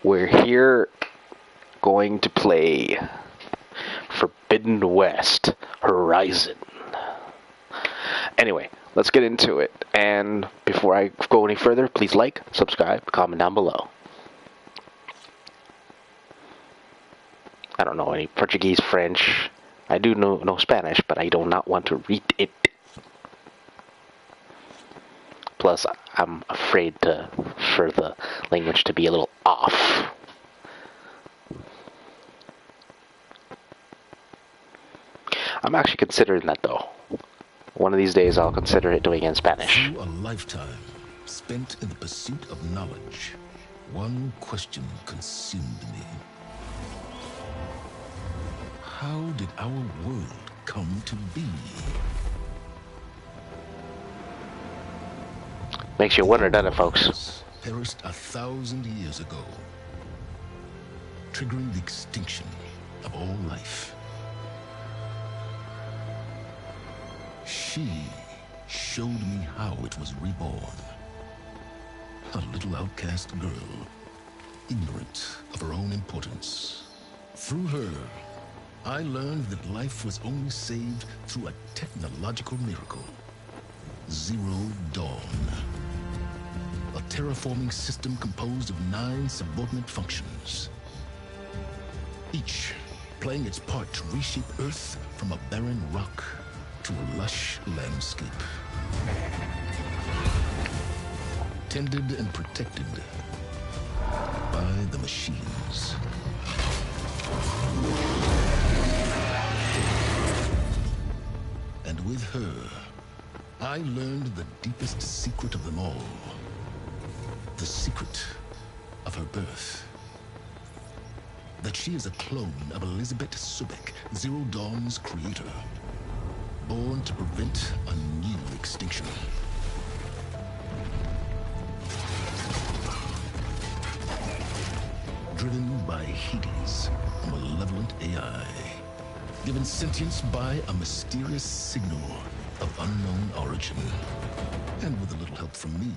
We're here going to play Forbidden West Horizon. Anyway, let's get into it. And before I go any further, please like, subscribe, comment down below. I don't know any Portuguese, French. I do know Spanish, but I do not want to read it. Plus, I'm afraid for the language to be a little off. I'm actually considering that, though. One of these days, I'll consider it doing it in Spanish. Through a lifetime spent in the pursuit of knowledge, one question consumed me. How did our world come to be? Makes you wonder, doesn't it, folks? Perished 1,000 years ago, triggering the extinction of all life. She showed me how it was reborn. A little outcast girl, ignorant of her own importance. Through her, I learned that life was only saved through a technological miracle. Zero Dawn. A terraforming system composed of 9 subordinate functions. Each playing its part to reshape Earth from a barren rock to a lush landscape. Tended and protected by the machines. And with her, I learned the deepest secret of them all. The secret of her birth. That she is a clone of Elizabeth Sobek, Zero Dawn's creator. Born to prevent a new extinction. Driven by Hades, a malevolent AI. Given sentience by a mysterious signal of unknown origin. And with a little help from me.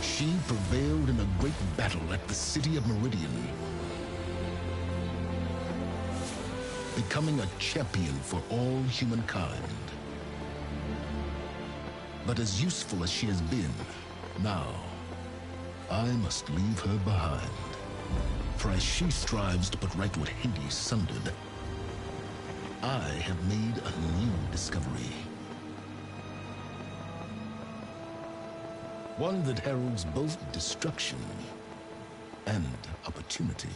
She prevailed in a great battle at the city of Meridian. Becoming a champion for all humankind. But as useful as she has been, now, I must leave her behind. For as she strives to put right what Hades sundered, I have made a new discovery. One that heralds both destruction and opportunity.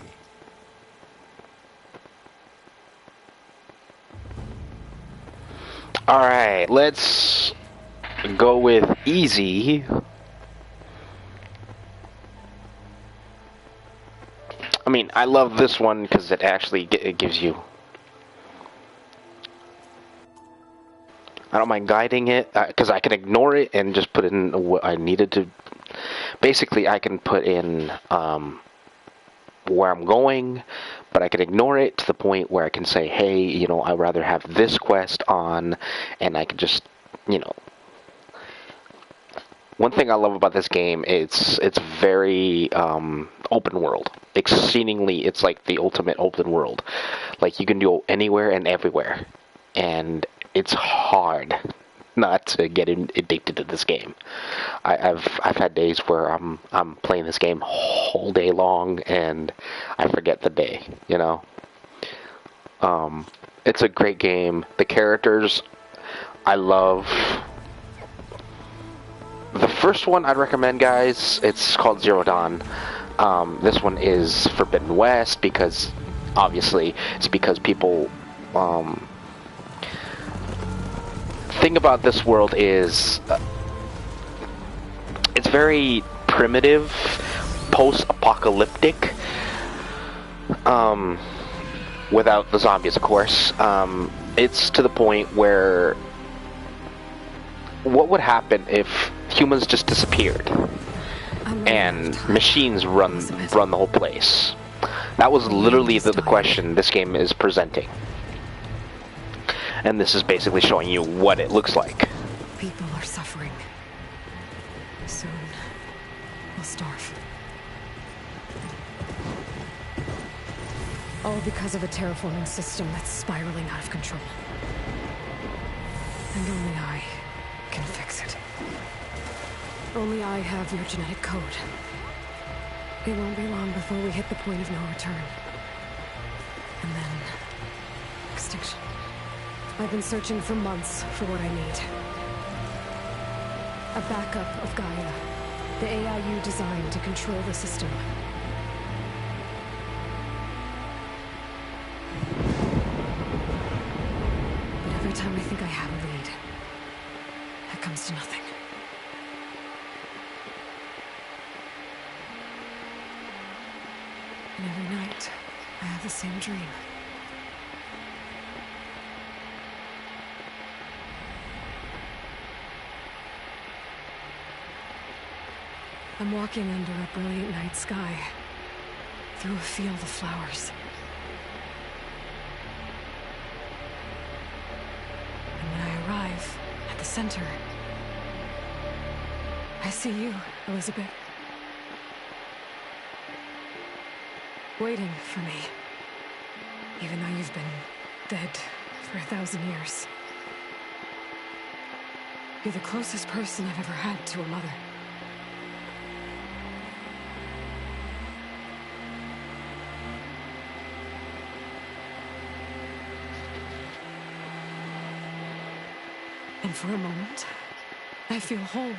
Alright, let's go with easy. I mean, I love this one because it actually it gives you... I don't mind guiding it, because I can ignore it and just put in what I needed to. Basically, I can put in where I'm going, but I can ignore it to the point where I can say, hey, you know, I'd rather have this quest on, and I can just, you know. One thing I love about this game is it's very open world. Exceedingly, it's like the ultimate open world. Like, you can go anywhere and everywhere. And it's hard not to get addicted to this game. I've had days where I'm playing this game all day long and I forget the day, you know. It's a great game. The characters I love. The first one I'd recommend, guys, it's called Zero Dawn. This one is Forbidden West because obviously it's because people thing about this world is it's very primitive, post-apocalyptic, without the zombies, of course. It's to the point where what would happen if humans just disappeared and machines run the whole place? That was literally the question this game is presenting. And this is basically showing you what it looks like. People are suffering. Soon, we'll starve. All because of a terraforming system that's spiraling out of control. And only I can fix it. Only I have your genetic code. It won't be long before we hit the point of no return. And then... extinction. I've been searching for months for what I need. A backup of Gaia. The AI you designed to control the system. But every time I think I have a lead, it comes to nothing. And every night, I have the same dream. I'm walking under a brilliant night sky, through a field of flowers. And when I arrive at the center, I see you, Elizabeth. Waiting for me. Even though you've been dead for 1,000 years. You're the closest person I've ever had to a mother. And for a moment, I feel whole.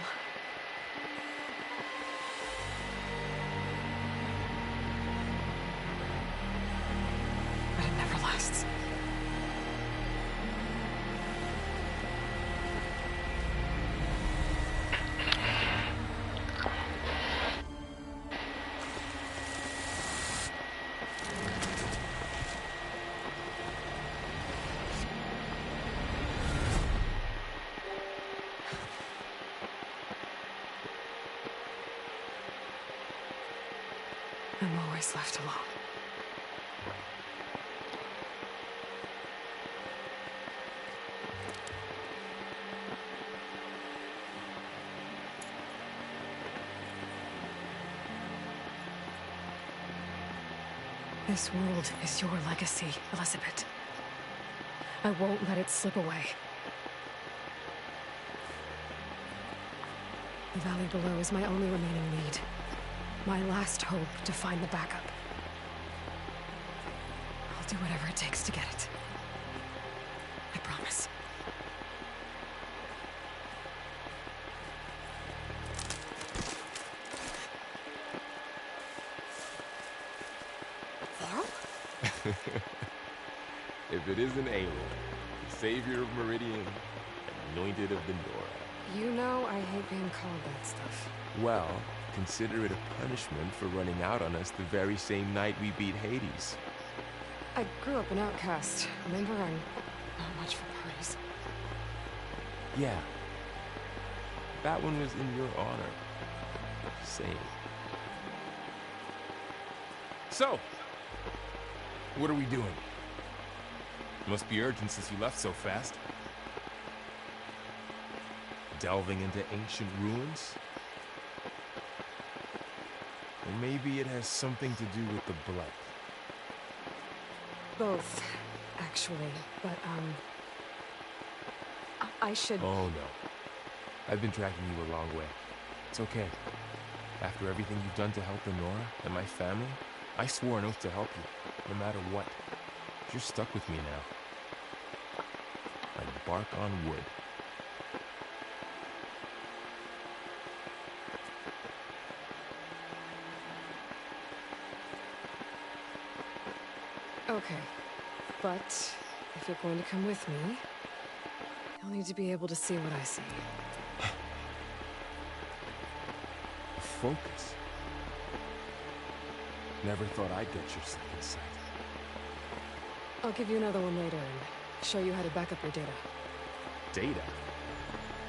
But it never lasts. I'm always left alone. This world is your legacy, Elizabeth. I won't let it slip away. The valley below is my only remaining lead. My last hope to find the backup. I'll do whatever it takes to get it. I promise. Varl? If it isn't Aloy, the savior of Meridian, anointed of the Nora. You know I hate being called that stuff. Well, consider it a punishment for running out on us the very same night we beat Hades. I grew up an outcast. Remember, I'm not much for parties. Yeah. That one was in your honor. Same. So, what are we doing? Must be urgent since you left so fast. Delving into ancient ruins? Or maybe it has something to do with the blood. Both, actually. But, I should... Oh, no. I've been tracking you a long way. It's okay. After everything you've done to help the Nora and my family, I swore an oath to help you, no matter what. You're stuck with me now. Like bark on wood. Okay. But, if you're going to come with me, you'll need to be able to see what I see. Focus. Never thought I'd get your second sight. I'll give you another one later and show you how to back up your data. Data?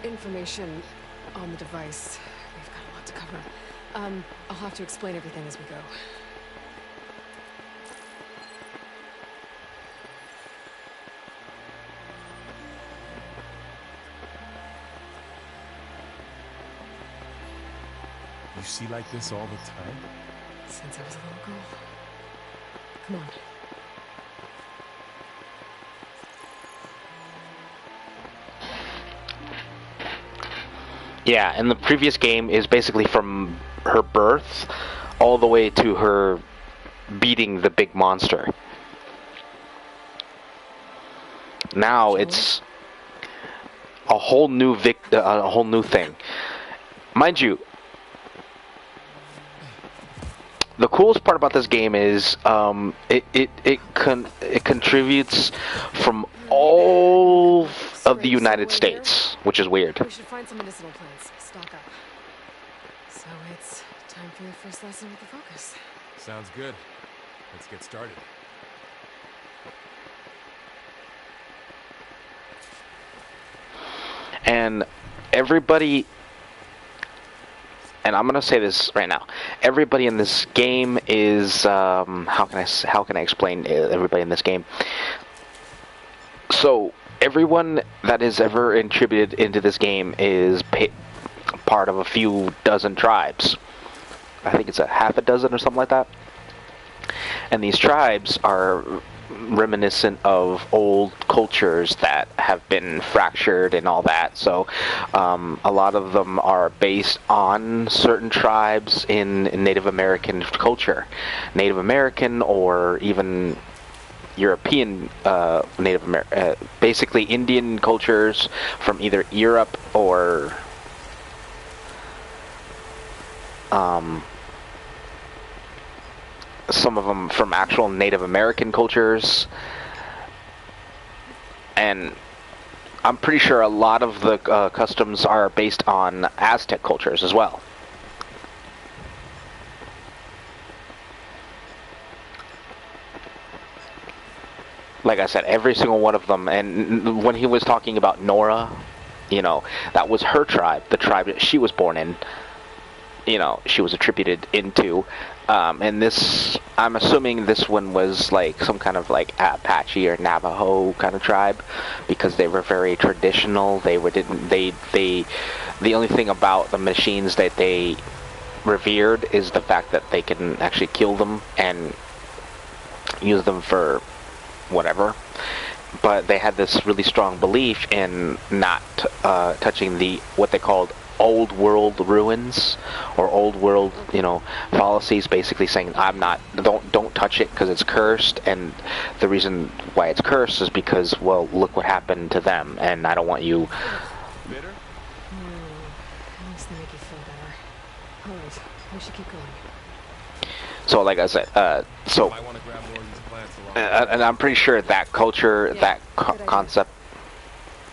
Information on the device. We've got a lot to cover. I'll have to explain everything as we go. You see like this all the time? Since I was a little girl. Come on. Yeah, and the previous game is basically from her birth all the way to her beating the big monster. Now it's a whole new thing. Mind you, the coolest part about this game is it contributes from all of the United States, which is weird. We should find some medicinal plants. Stock up. So it's time for your first lesson with the focus. Sounds good. Let's get started. And everybody, and I'm gonna say this right now, everybody in this game is how can I explain everybody in this game? So everyone that is ever attributed into this game is part of a few dozen tribes. I think it's a half a dozen or something like that. And these tribes are reminiscent of old cultures that have been fractured and all that. So a lot of them are based on certain tribes in Native American culture. Native American or even European Native American, basically Indian cultures from either Europe or some of them from actual Native American cultures, and I'm pretty sure a lot of the customs are based on Aztec cultures as well. Like I said, every single one of them, and when he was talking about Nora, you know, that was her tribe, the tribe that she was born in. You know, she was attributed into, and this, I'm assuming this one was like some kind of like Apache or Navajo kind of tribe, because they were very traditional. The only thing about the machines that they revered is the fact that they can actually kill them and use them for whatever. But they had this really strong belief in not touching the what they called old world ruins or old world, you know, policies, basically saying don't touch it because it's cursed, and the reason why it's cursed is because, well, look what happened to them, and I don't want you. Bitter? At least they make you feel better. Alright, we should keep going. So like I said, so I want to grab more of these plants along. and I'm pretty sure that culture, Yeah, that good idea. concept.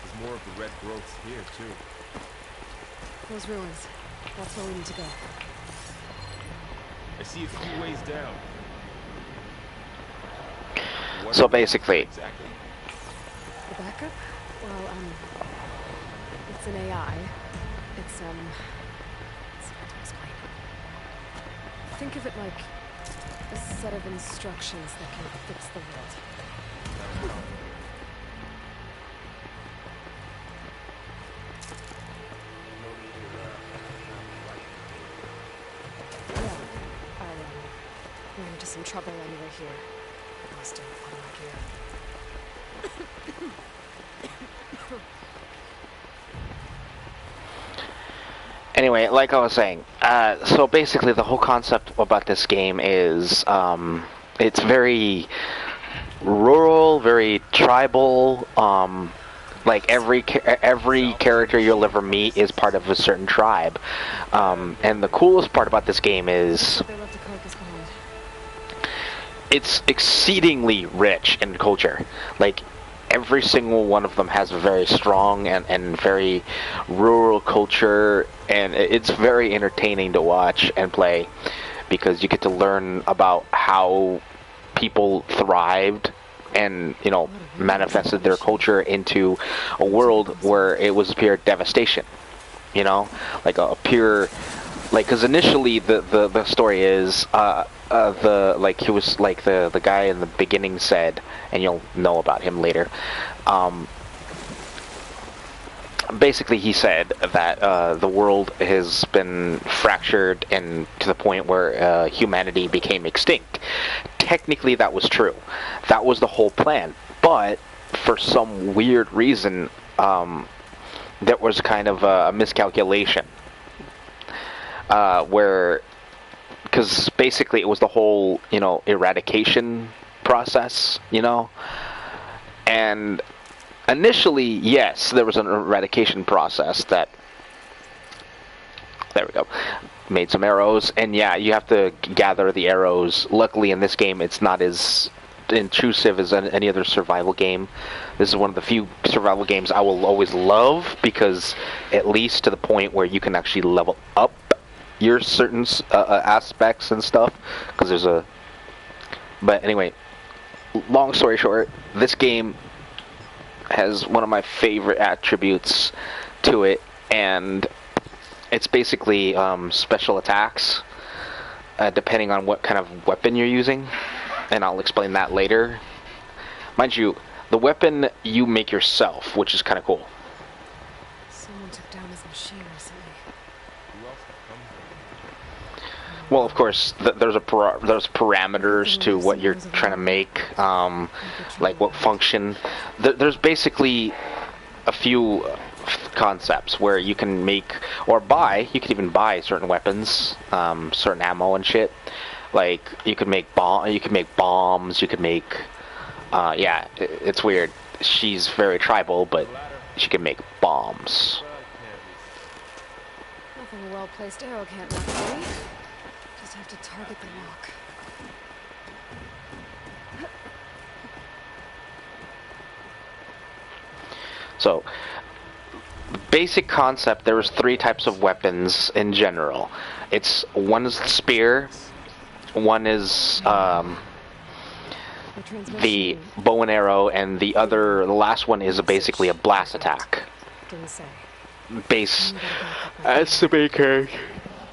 There's more of the red growths here too. Those ruins. That's where we need to go. I see a few ways down. What So are those basically, exactly? The backup? Well, it's an AI. It's hard to explain. Think of it like a set of instructions that can fix the world. Yeah, I ran into some trouble on the way here. Lost a lot of my gear. anyway, like I was saying, so basically the whole concept about this game is it's very rural, very tribal. Like every character you'll ever meet is part of a certain tribe. And the coolest part about this game is They left a carcass behind. it's exceedingly rich in culture. Like every single one of them has a very strong and very rural culture, and it's very entertaining to watch and play because you get to learn about how people thrived and, you know, manifested their culture into a world where it was pure devastation. You know, like a pure, like, because initially the story is he was like the guy in the beginning said, and you'll know about him later. Basically, he said that the world has been fractured and to the point where humanity became extinct. Technically, that was true. That was the whole plan. But for some weird reason, there was kind of a miscalculation where, because basically it was the whole, eradication process, and initially, yes, there was an eradication process that, there we go, made some arrows, and yeah, you have to gather the arrows. Luckily in this game it's not as intrusive as any other survival game. This is one of the few survival games I will always love, because at least to the point where you can actually level up your certain aspects and stuff, because there's a, but anyway, long story short, this game has one of my favorite attributes to it, and it's basically special attacks, depending on what kind of weapon you're using, and I'll explain that later. Mind you, the weapon you make yourself, which is kind of cool. Someone took down his machine recently. Who else could come? Well, of course, there's parameters to what you're trying to make, like what function. There's basically a few concepts where you can make or buy. You can even buy certain weapons, certain ammo and shit. Like you could make You could make bombs. You could make. Yeah, it's weird. She's very tribal, but she can make bombs. Nothing a well-placed arrow can't knock away. Just have to target the rock. So, basic concept, there was 3 types of weapons in general. One is the spear, one is the bow and arrow, and the last one is basically a blast attack. Didn't say. That's the main character.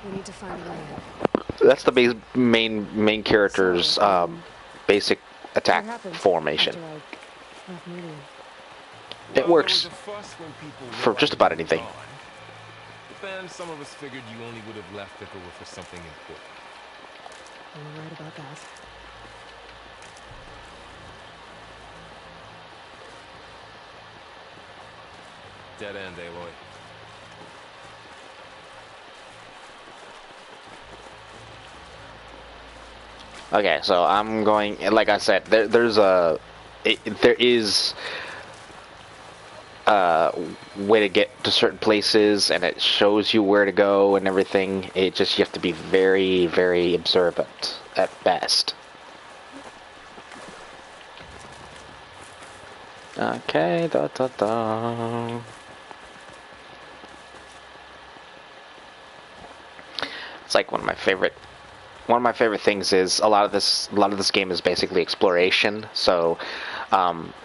We need to find a way That's the main character's basic attack formation. It works for just about anything. But then some of us figured you only would have left if it were for something important. You're right about that. Dead end, Aloy. Okay, so I'm going. Like I said, there is way to get to certain places, and it shows you where to go and everything. You have to be very, very observant at best. Okay, da da da. It's like one of my favorite things is a lot of this game is basically exploration. So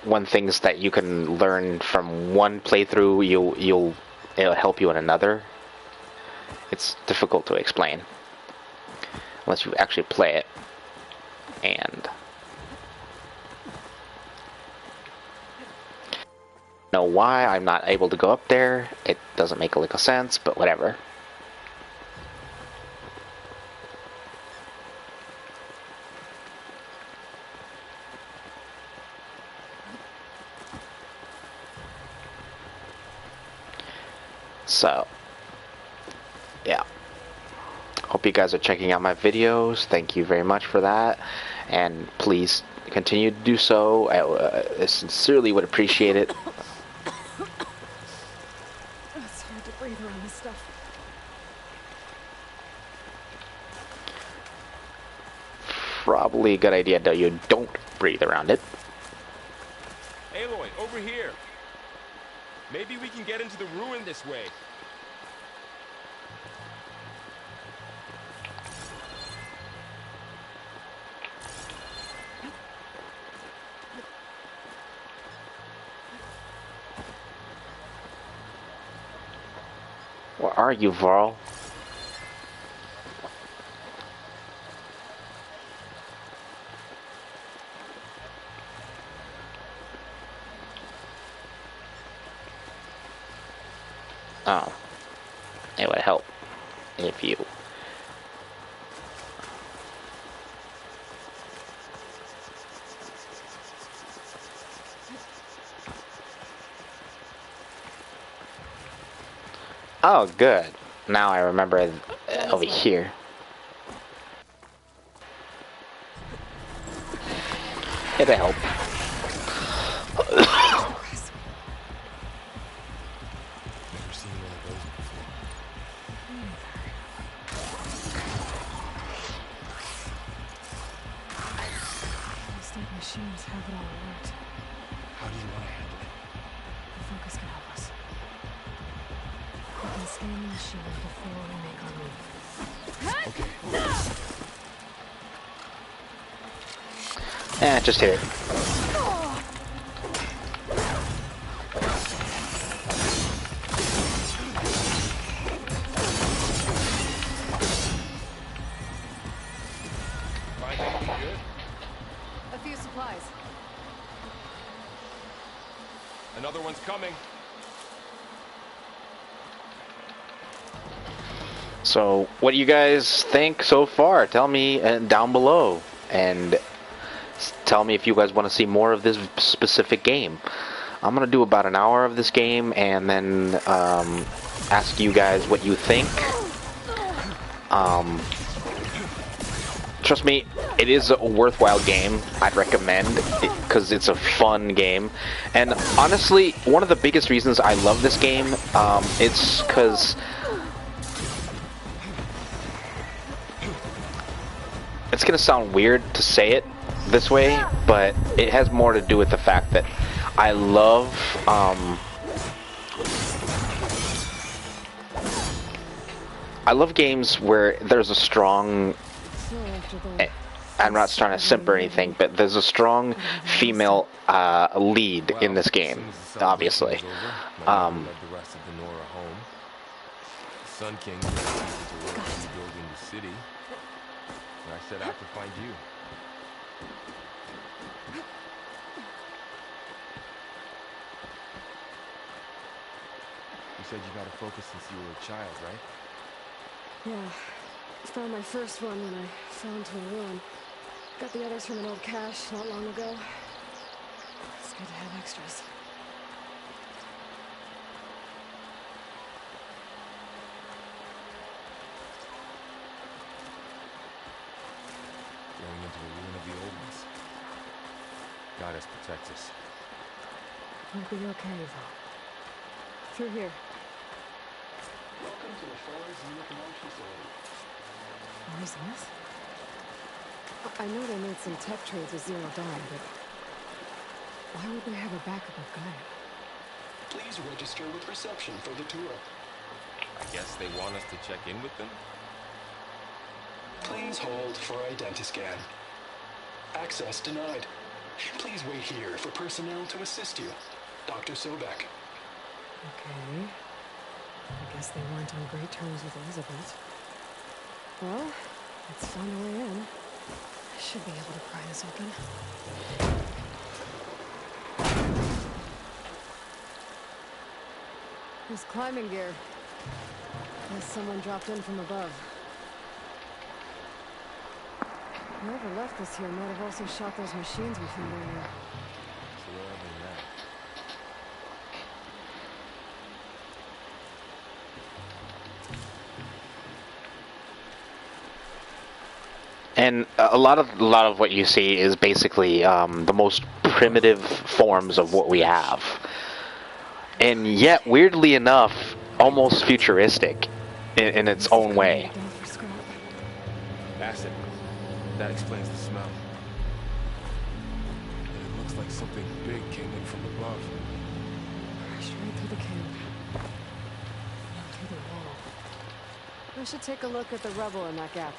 one things that you can learn from one playthrough, it'll help you in another. It's difficult to explain unless you actually play it. And know why I'm not able to go up there. It doesn't make a lick of sense, but whatever. So, yeah. Hope you guys are checking out my videos. Thank you very much for that. And please continue to do so. I sincerely would appreciate it. It's hard to breathe around this stuff. Probably a good idea that you don't breathe around it. Aloy, over here. Maybe we can get into the ruin this way. Where are you, Varl? Oh. It would help if you... Oh, good. Now I remember over here. It'll help. Never seen one of those before. Looks like machines have it all worked. How do you want to handle it? The focus can help us. We can scan the machine before we make our move. Okay. Just hit it. Find anything good? A few supplies. Another one's coming. So, what do you guys think so far? Tell me down below, and tell me if you guys want to see more of this specific game. I'm gonna do about an hour of this game, and then ask you guys what you think. Trust me, it is a worthwhile game. I'd recommend it because it's a fun game, and honestly, one of the biggest reasons I love this game, it's because it's gonna sound weird to say it this way, but it has more to do with the fact that I love games where there's a strong, I'm not trying to simp or anything, but there's a strong female lead in this game, obviously. The rest of the Nora home. The Sun King refused to work rebuilding the city. And I set out to find you. You said you got to focus since you were a child, right? Yeah. Found my first one when I fell into a ruin. Got the others from an old cache not long ago. It's good to have extras. Going into the ruin of the old ones. Goddess protect us. We'll be okay, though. Through here. Welcome to the Shores Unit Command Facility. What is this? I know they made some tech trades with Zero Dawn, but why would they have a backup of Gaia? Please register with reception for the tour. I guess they want us to check in with them? Please hold for identiscan. Access denied. Please wait here for personnel to assist you. Dr. Sobek. Okay. I guess they weren't on great terms with Elizabeth. Well, let's find a way in. I should be able to pry this open. This climbing gear. Guess someone dropped in from above. Whoever left this here might have also shot those machines we found earlier. So where are they now? And a lot of what you see is basically the most primitive forms of what we have, and yet weirdly enough, almost futuristic in its own way. Acid. That explains the smell. And it looks like something big came in from above. Straight through the camp. Not through the wall. I should take a look at the rubble in that gap.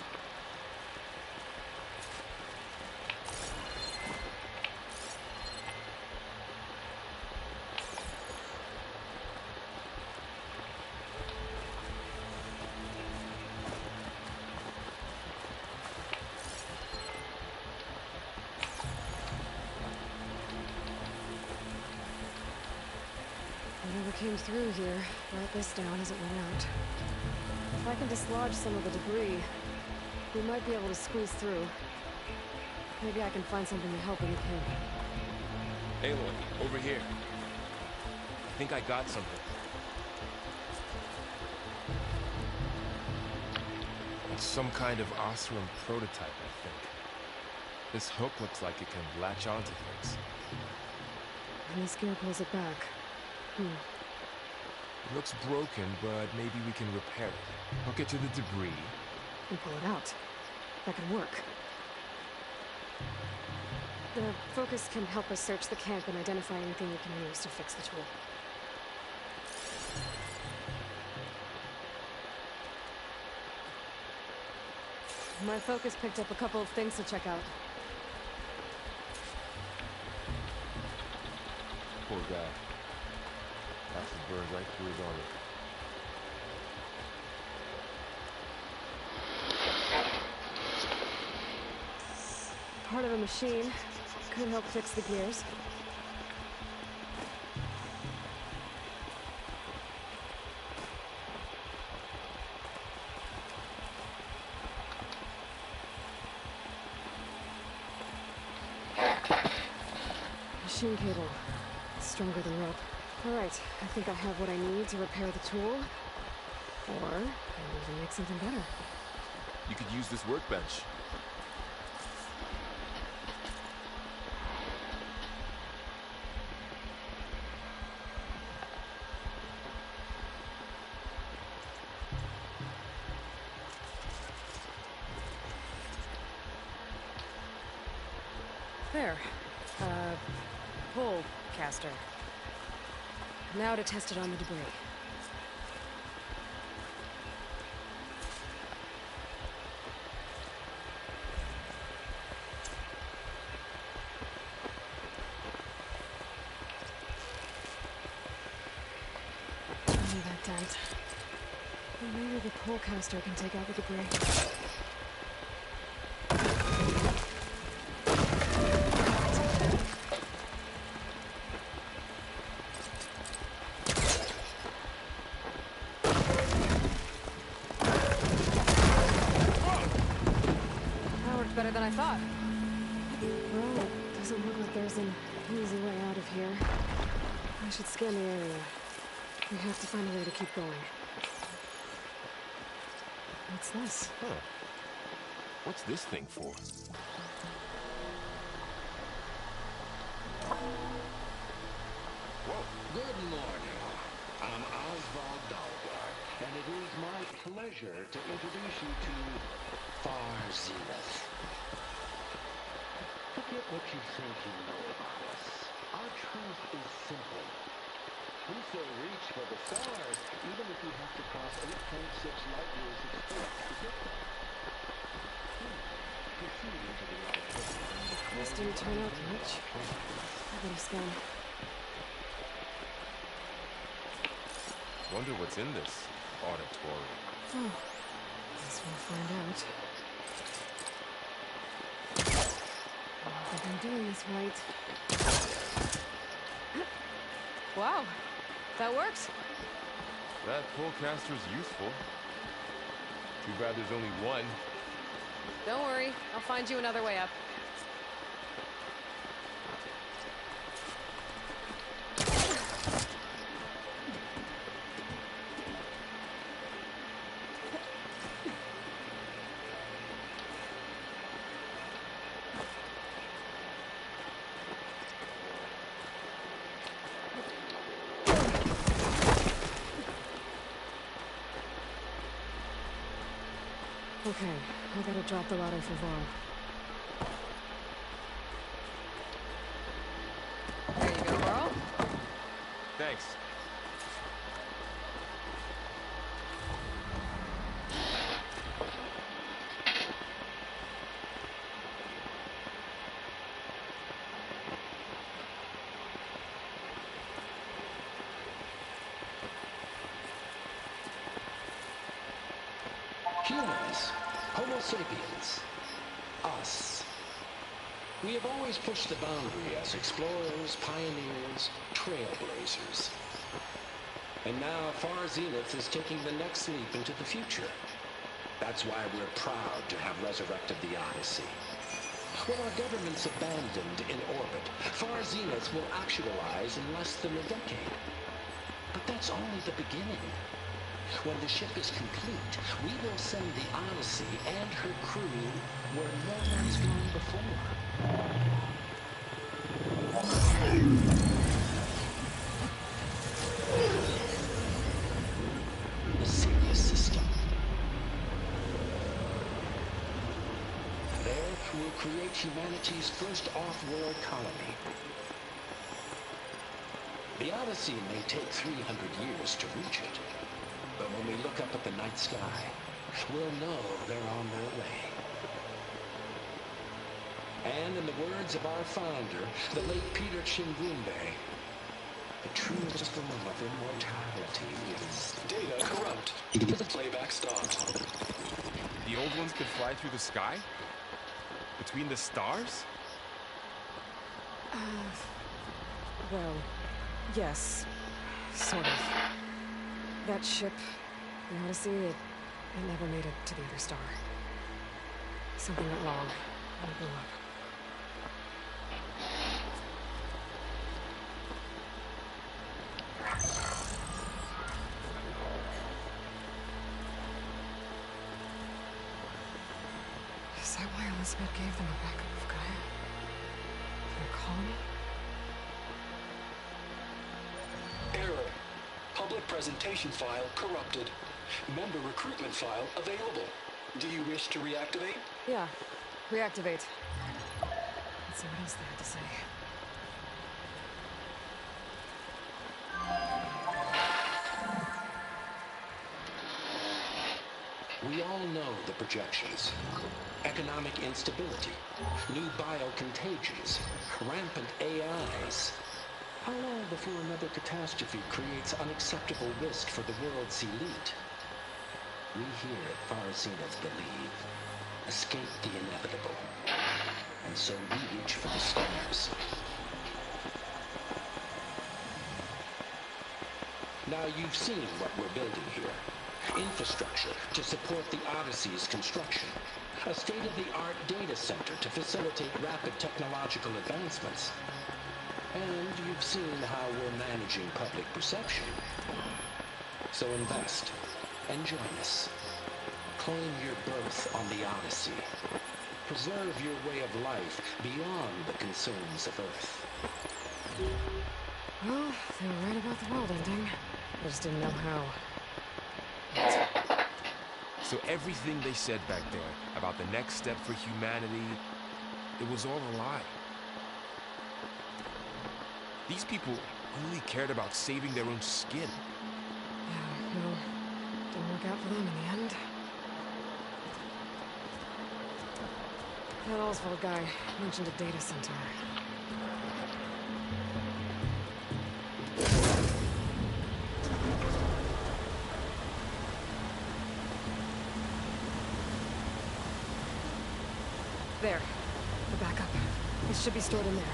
Whatever came through here, write this down as it went out. If I can dislodge some of the debris, we might be able to squeeze through. Maybe I can find something to help in the camp. Aloy, over here. I think I got something. It's some kind of Osram prototype, I think. This hook looks like it can latch onto things. And this gear pulls it back. It looks broken, but maybe we can repair it. Hook it to the debris. And pull it out. That could work. The focus can help us search the camp and identify anything we can use to fix the tool. My focus picked up a couple of things to check out. Poor guy. Acid burned right through his armor. Part of a machine. Could help fix the gears. Machine cable. It's stronger than rope. Alright, I think I have what I need to repair the tool. Or, maybe even make something better. You could use this workbench. There. Pull caster. Now to test it on the debris. Only that dent. Well, maybe the pull caster can take out the debris. Better than I thought. Well, it doesn't look like there's an easy way out of here. I should scan the area. We have to find a way to keep going. What's this? Huh. What's this thing for? Whoa. Good morning. I'm Oswald Dahlgard, and it is my pleasure to introduce you to Far Zenith. Forget what you think you know about us. Our truth is simple. We say reach for the stars, even if you have to cross 8.6 light years of space to get there. Proceed into the auditorium. This didn't turn out much. I better scan. Wonder what's in this auditorium. Oh, guess we'll find out. I don't think I'm doing this right. Wow, that works. That pullcaster's useful. Too bad there's only one. Don't worry, I'll find you another way up. Okay, I gotta drop the ladder for Varl. There you go, Varl. Thanks. Humans, Homo sapiens, us. We have always pushed the boundary as explorers, pioneers, trailblazers. And now Far Zenith is taking the next leap into the future. That's why we're proud to have resurrected the Odyssey. When our government's abandoned in orbit, Far Zenith will actualize in less than a decade. But that's only the beginning. When the ship is complete, we will send the Odyssey and her crew where no one's gone before. The Sirius system. There, we'll create humanity's first off-world colony. The Odyssey may take 300 years to reach it, but when we look up at the night sky, we'll know they're on their way. And in the words of our founder, the late Peter Chingumbe, the truest form of immortality is Data corrupt. The playback stopped. The old ones could fly through the sky? Between the stars? Well, yes. Sort of. That ship, the Odyssey, it never made it to the other star. Something went wrong, and it blew up. Is that why Elizabeth gave them a backup of Gaia? Their colony? Error. Public presentation file corrupted. Member recruitment file available. Do you wish to reactivate? Yeah. Reactivate. Let's see what else they had to say. we all know the projections. Economic instability, new biocontagions, rampant AIs. How long before another catastrophe creates unacceptable risk for the world's elite? We here at Far Zenith believe, escape the inevitable, and so we reach for the stars. Now you've seen what we're building here. Infrastructure to support the Odyssey's construction. A state-of-the-art data center to facilitate rapid technological advancements. And you've seen how we're managing public perception. So invest and join us. Claim your berth on the Odyssey. Preserve your way of life beyond the concerns of Earth. Well, they were right about the world ending. I just didn't know how. So everything they said back there about the next step for humanity, it was all a lie. These people only cared about saving their own skin. Yeah, no, didn't work out for them in the end. That Oswald guy mentioned a data center. There, the backup. It should be stored in there.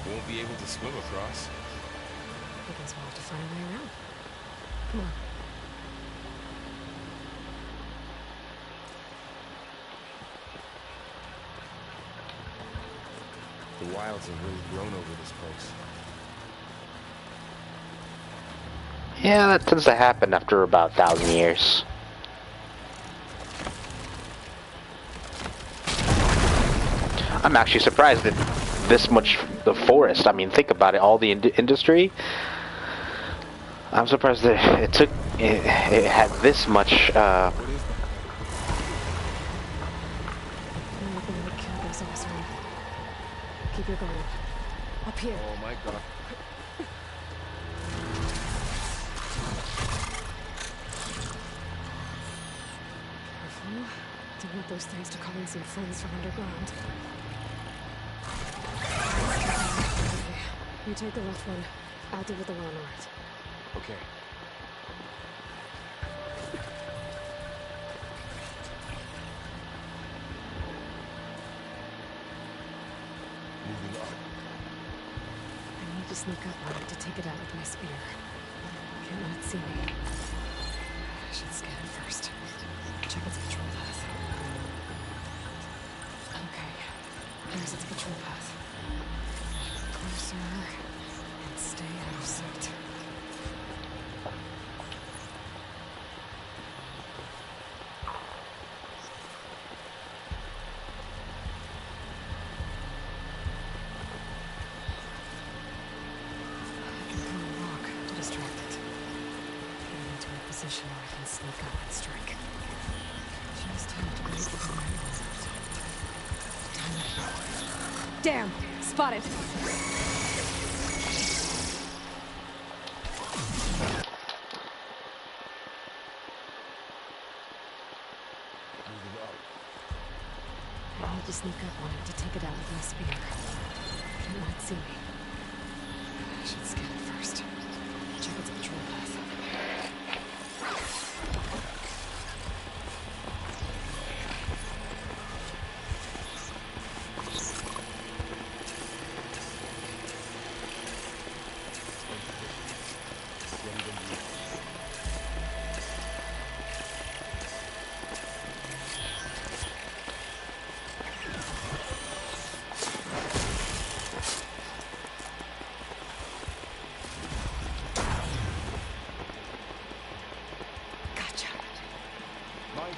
Won't be able to swim across. I guess we'll have to find a way around. Come on. The wilds have really grown over this place. Yeah, that tends to happen after about 1,000 years. I'm actually surprised that this much the forest. I mean, think about it. All the industry. I'm surprised that it had this much. I'm not going to kill those Osram. Keep your guard up. Up here. Oh my god. Don't want those things to call in some friends from underground. You take the left one. I'll deal with the one on the right. Okay. Moving on. I need to sneak up on it to take it out with my spear. Can't let it see me. I should scan it first. Check its control path. Okay. There's its control path. Closer. position where I can sneak up and strike. Just have to wait for the right moment. Damn! Spotted! I need to sneak up on it to take it out with my spear. It might see me. I should scan it first. Check its patrol path.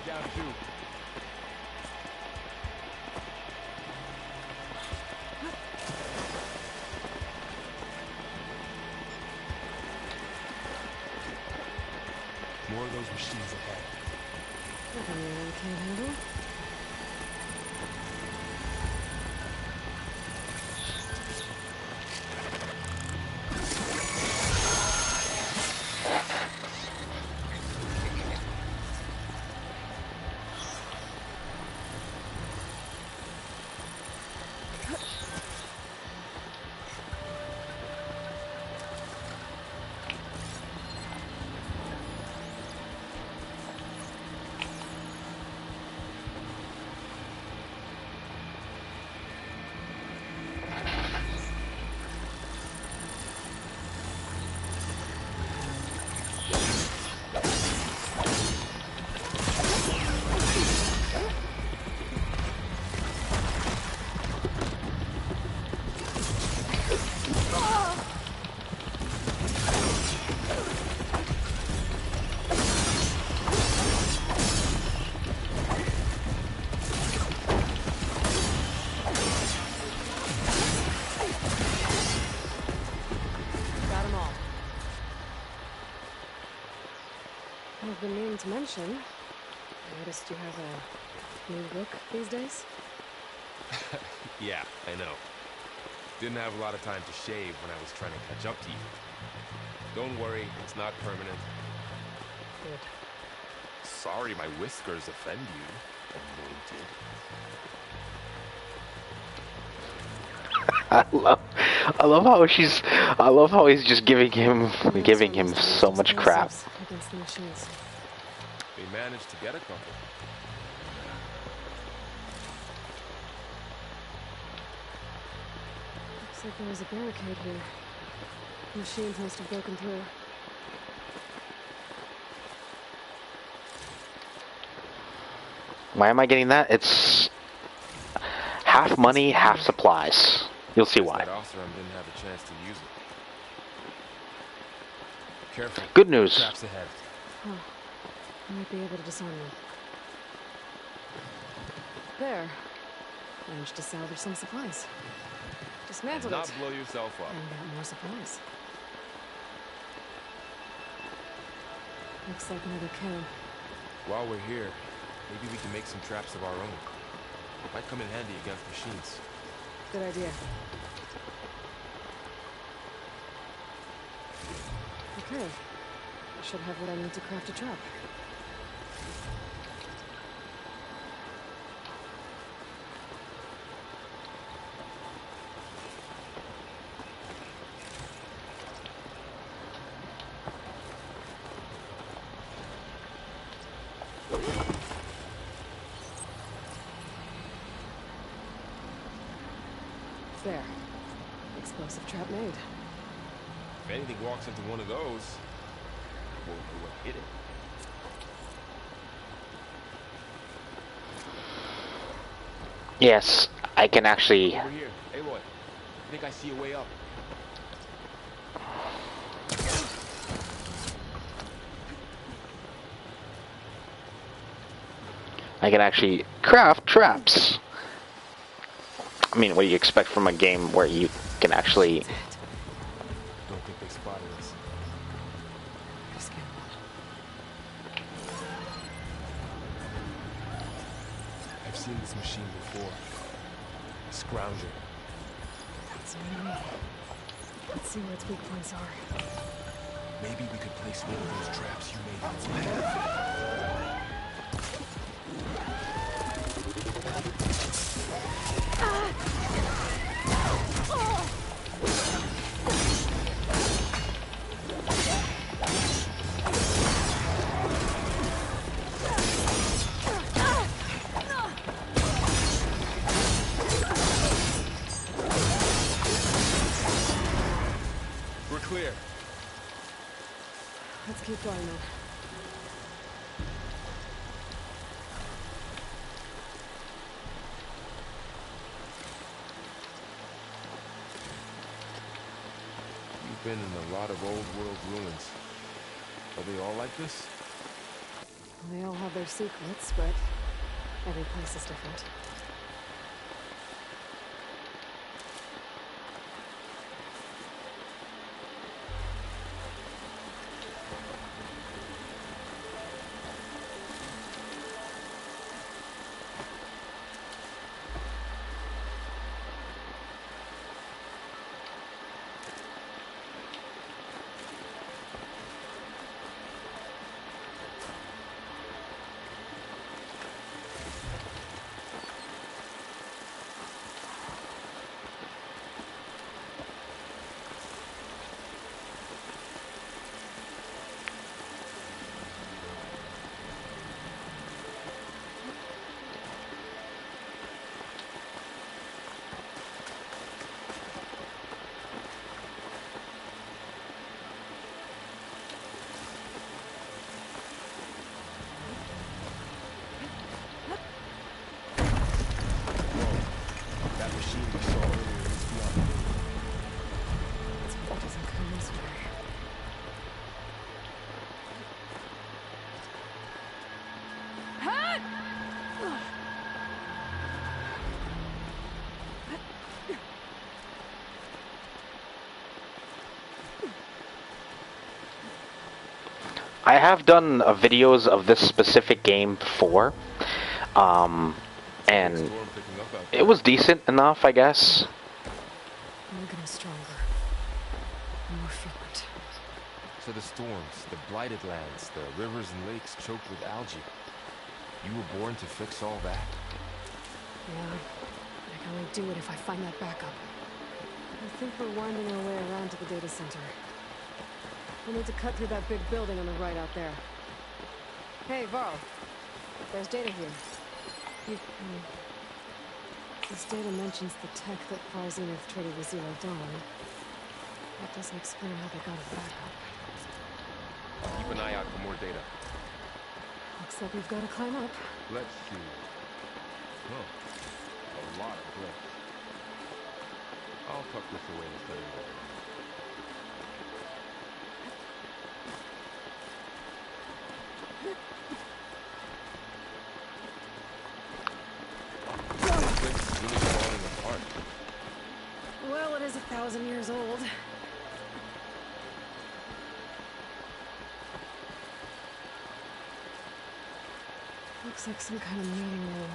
Down too. More of those machines ahead. Nothing we can't handle. I've been meaning to mention, I noticed you have a new look these days. Yeah, I know. Didn't have a lot of time to shave when I was trying to catch up to you. Don't worry, it's not permanent. Good. Sorry my whiskers offend you, anointed. I love how he's just giving him so much crap. Against the machines. They managed to get a couple. Looks like there was a barricade here. The machines must have broken through. Why am I getting that? It's half money, half supplies. You'll see why. That Oseram didn't have a chance to use it. Careful. Good news. Traps ahead. Huh. I might be able to disarm them. There. Managed to salvage some supplies. Dismantled Not it. blow yourself up. And got more supplies. Looks like another cannon. While we're here, maybe we can make some traps of our own. Might come in handy against machines. Good idea. Okay. I should have what I need to craft a trap. There. Explosive trap made. If anything walks into one of those, won't know what hit it. Yes, I can actually. Over here, Aloy. I think I see a way up. I can actually craft traps. I mean, what do you expect from a game where you can actually... Don't think they spotted us. seen this machine before. Scrounger. That's new to me. Let's see where its weak points are. Maybe we could place one of those traps you made in its path. We're clear. Let's keep going then. You've been in a lot of old world ruins. Are they all like this? They all have their secrets, but every place is different. That machine we saw earlier is beyond me. Let's hope it doesn't come this way. I have done videos of this specific game before, and Storm picking up out there. it was decent enough, I guess. I'm getting stronger. More frequent. So the storms, the blighted lands, the rivers and lakes choked with algae. You were born to fix all that? Yeah, I can only do it if I find that backup. I think we're winding our way around to the data center. We'll need to cut through that big building on the right out there. Hey, Varl. There's data here. This data mentions the tech that Far Zenith traded with Zero Dawn. That doesn't explain how they got it back up. Keep an eye out for more data. Looks like we've got to climb up. Let's see. Huh. A lot of bricks. I'll tuck this away and study it. This place is really falling apart. Well, it is 1,000 years old. Looks like some kind of meeting room.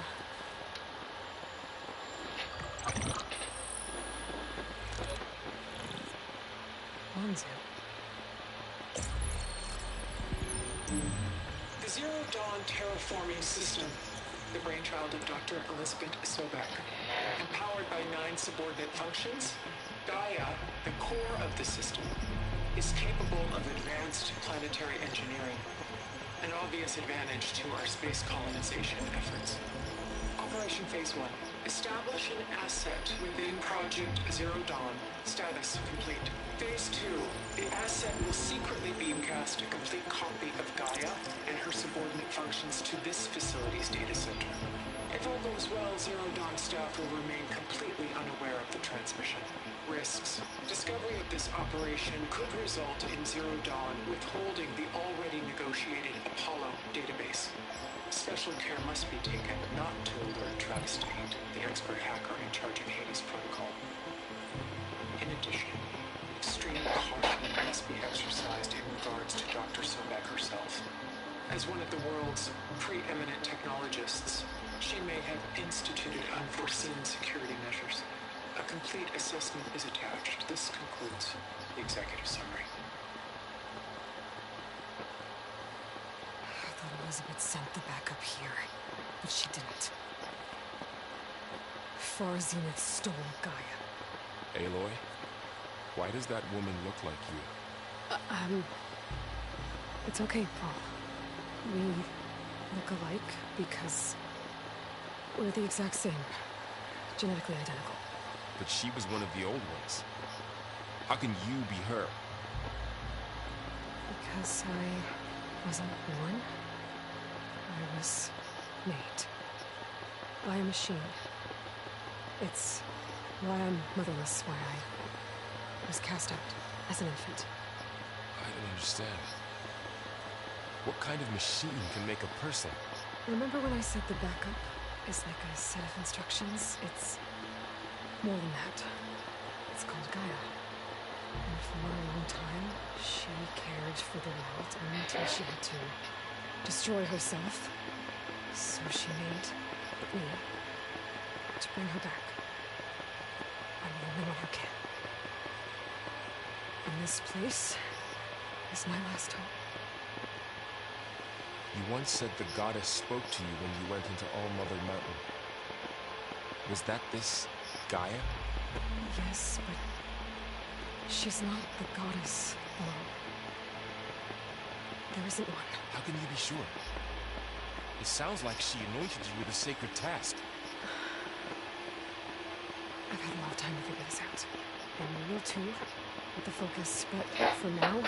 Wanzu. The Zero Dawn terraforming system, the brainchild of Dr. Elizabeth Sobek. Empowered by 9 subordinate functions, Gaia, the core of the system, is capable of advanced planetary engineering, an obvious advantage to our space colonization efforts. Operation Phase 1. Establish an asset within Project Zero Dawn. Status complete. Phase 2. The asset will secretly beamcast a complete copy of Gaia and her subordinate functions to this facility's data center. If all goes well, Zero Dawn staff will remain completely unaware of the transmission. Risks. Discovery of this operation could result in Zero Dawn withholding the already negotiated Apollo database. Special care must be taken not to alert Travis Tate, the expert hacker in charge of Hades Protocol. In addition, extreme caution must be exercised in regards to Dr. Sobek herself. As one of the world's preeminent technologists, she may have instituted unforeseen security measures. A complete assessment is attached. This concludes the executive summary. I thought Elizabeth sent the backup here, but she didn't. Far Zenith stole Gaia. Aloy, why does that woman look like you? It's okay, Paul. We look alike because we're the exact same. Genetically identical. But she was one of the old ones. How can you be her? Because I wasn't born. I was made. By a machine. It's why I'm motherless, why I was cast out as an infant. I don't understand. What kind of machine can make a person? Remember when I said the backup is like a set of instructions? It's more than that. It's called Gaia. And for a long time, she cared for the world until she had to destroy herself. So she made me to bring her back. I'm the only one who can. And this place is my last hope. You once said the goddess spoke to you when you went into All-Mother Mountain. Was that this Gaia? Yes, but she's not the goddess alone. There isn't one. How can you be sure? It sounds like she anointed you with a sacred task. I've had a lot of time to figure this out. And you will too, with the focus. But for now,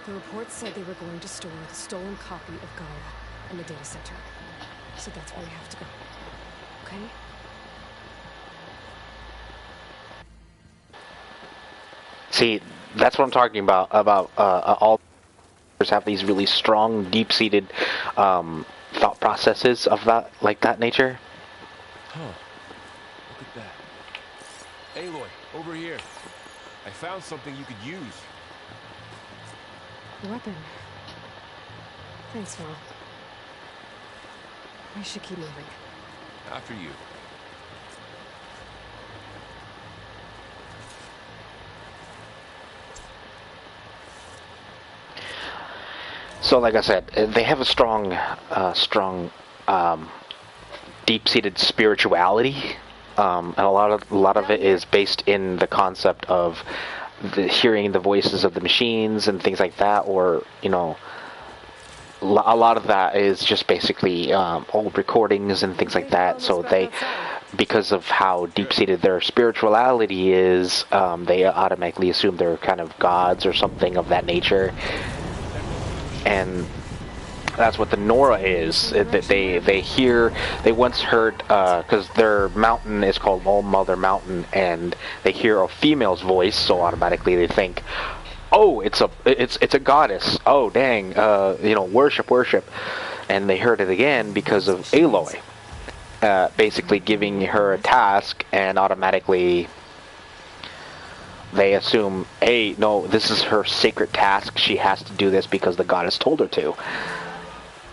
the report said they were going to store the stolen copy of Gaia in the data center. So that's where we have to go. Okay? See, that's what I'm talking about. All have these really strong, deep-seated thought processes of that nature. Huh. Look at that. Aloy, over here. I found something you could use. A weapon. Thanks, Val. We should keep moving. After you. So, like I said, they have a strong, deep-seated spirituality, and a lot of it is based in the concept of hearing the voices of the machines and things like that, or a lot of that is just basically old recordings and things like that. So they, because of how deep-seated their spirituality is, they automatically assume they're kind of gods or something of that nature. And that's what the Nora is. They once heard, because their mountain is called All-Mother Mountain, and they hear a female's voice, so automatically they think, oh, it's a goddess. Oh, dang, worship. And they heard it again because of Aloy, basically giving her a task, and automatically they assume, hey, no, this is her sacred task. She has to do this because the goddess told her to.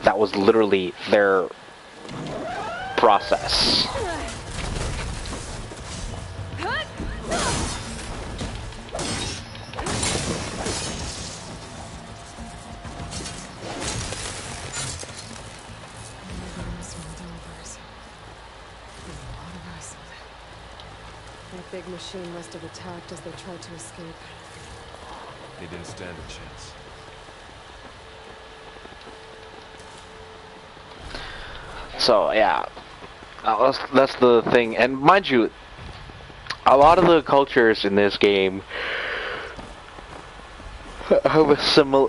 That was literally their process. That big machine must have attacked as they tried to escape. They didn't stand a chance. So yeah, that's the thing. And mind you, a lot of the cultures in this game have a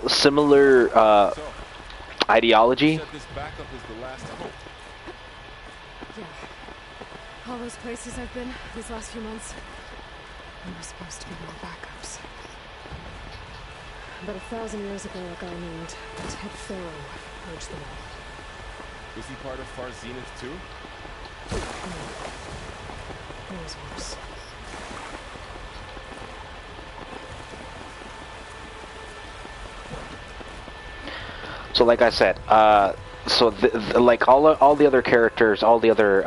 similar ideology. This backup is the last hope. Yeah. All those places I've been these last few months, there were supposed to be more backups. But 1,000 years ago, a guy named Ted Faro purged them all. Was he part of Far Zenith too? No. It was worse. So like I said, like all the other characters, all the other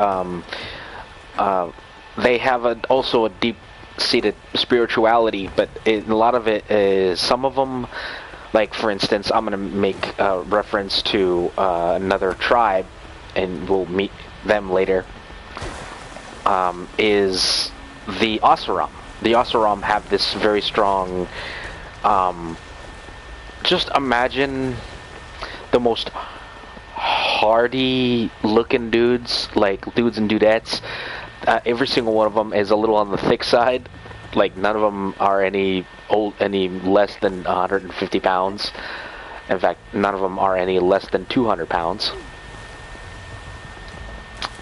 they have also a deep-seated spirituality, but a lot of it is, some of them, like for instance, I'm going to make a reference to another tribe, and we'll meet them later, is the Oseram. The Oseram have this very strong, just imagine the most hardy looking dudes, like dudes and dudettes. Every single one of them is a little on the thick side. Like none of them are any less than 150 pounds. In fact, none of them are any less than 200 pounds.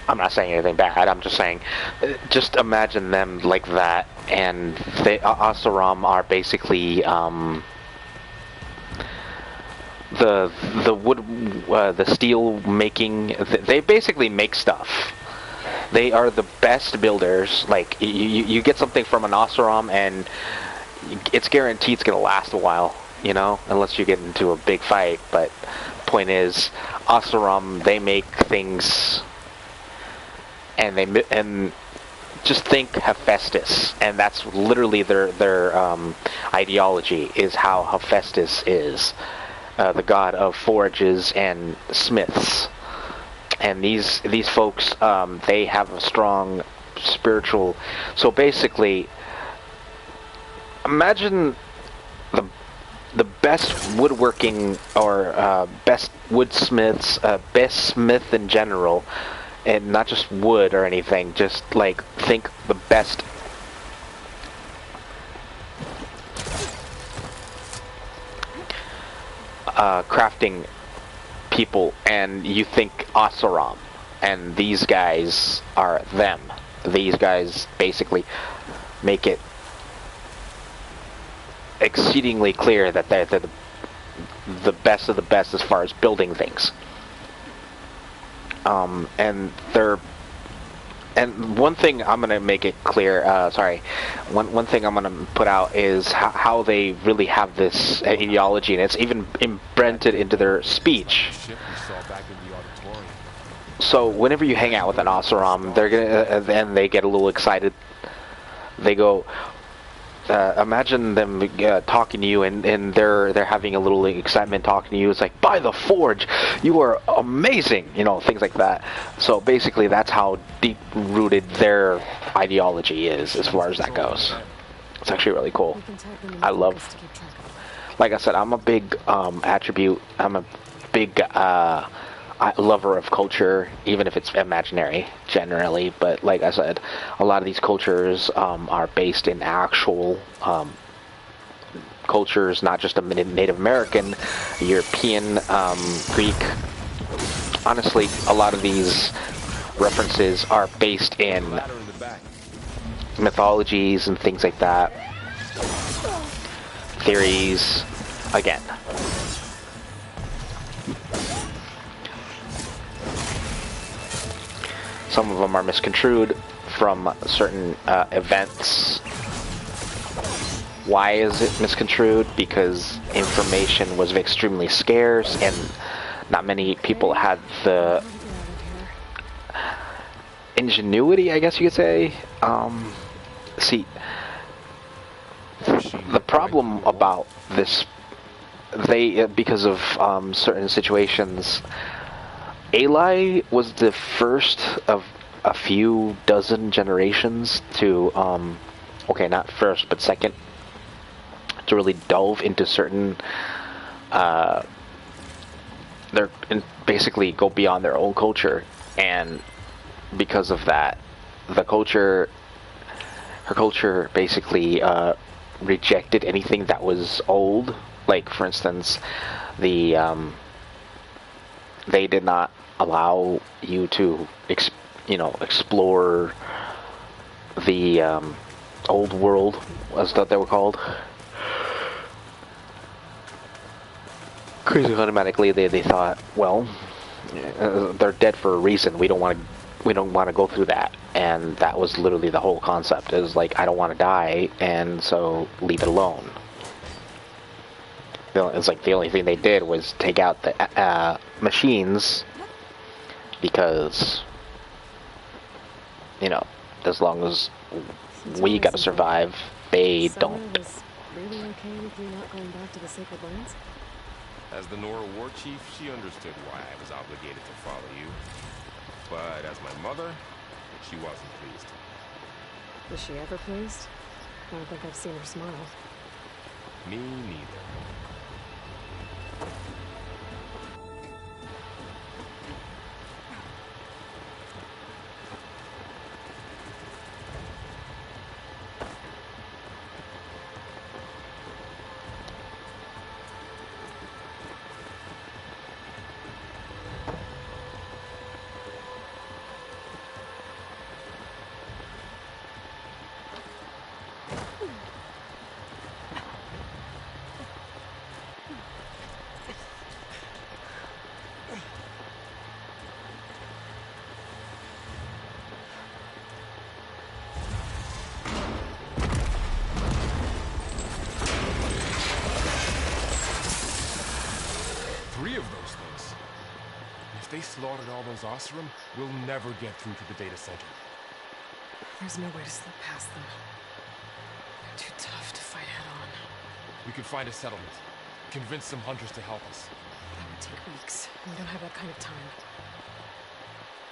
I'm not saying anything bad. I'm just saying, just imagine them like that. And the Oseram are basically the wood, the steel making. They basically make stuff. They are the best builders. Like you get something from an Oseram, and it's guaranteed it's gonna last a while. You know, unless you get into a big fight. But point is, Oseram, they make things. And just think Hephaestus, and that's literally their ideology, is how Hephaestus is, the god of forges and smiths. And these folks, they have a strong spiritual. So basically, imagine the best woodworking or best woodsmiths, best smith in general. And not just wood or anything, just like think the best crafting people, and you think Oseram, and these guys are them. These guys basically make it exceedingly clear that they're the best of the best as far as building things. And one thing I'm gonna make it clear. One thing I'm gonna put out is how they really have this ideology, and it's even imprinted into their speech. So whenever you hang out with an Oseram, they're gonna and they get a little excited. They go. Imagine them talking to you, and they're having a little excitement talking to you. It's like, by the forge, you are amazing, you know, things like that. So basically, that's how deep-rooted their ideology is, as far as that goes. It's actually really cool. I love, like I said, I'm a big attribute. I'm a big lover of culture, even if it's imaginary generally. But like I said, a lot of these cultures are based in actual cultures, not just a Native American, European, Greek. Honestly, a lot of these references are based in mythologies and things like that. Theories, again. Some of them are misconstrued from certain events. Why is it misconstrued? Because information was extremely scarce, and not many people had the ingenuity, I guess you could say. See, the problem about this, because of certain situations, Ali was the first of a few dozen generations to, okay, not first, but second, to really delve into certain, basically go beyond their own culture. And because of that, her culture basically rejected anything that was old. Like, for instance, they did not allow you to, explore the old world, as that they were called. Because automatically they thought, well, they're dead for a reason. We don't want to go through that. And that was literally the whole concept. It was like, I don't want to die, and so leave it alone. It's like the only thing they did was take out the machines because, you know, as long as we gotta survive, they don't. Was really okay with you not going back to the Sacred Lands? As the Nora war chief, she understood why I was obligated to follow you. But as my mother, she wasn't pleased. Was she ever pleased? I don't think I've seen her smile. Me neither. If they slaughtered all those Oseram, we'll never get through to the data center. There's no way to slip past them. They're too tough to fight head-on. We could find a settlement. Convince some hunters to help us. That would take weeks. We don't have that kind of time.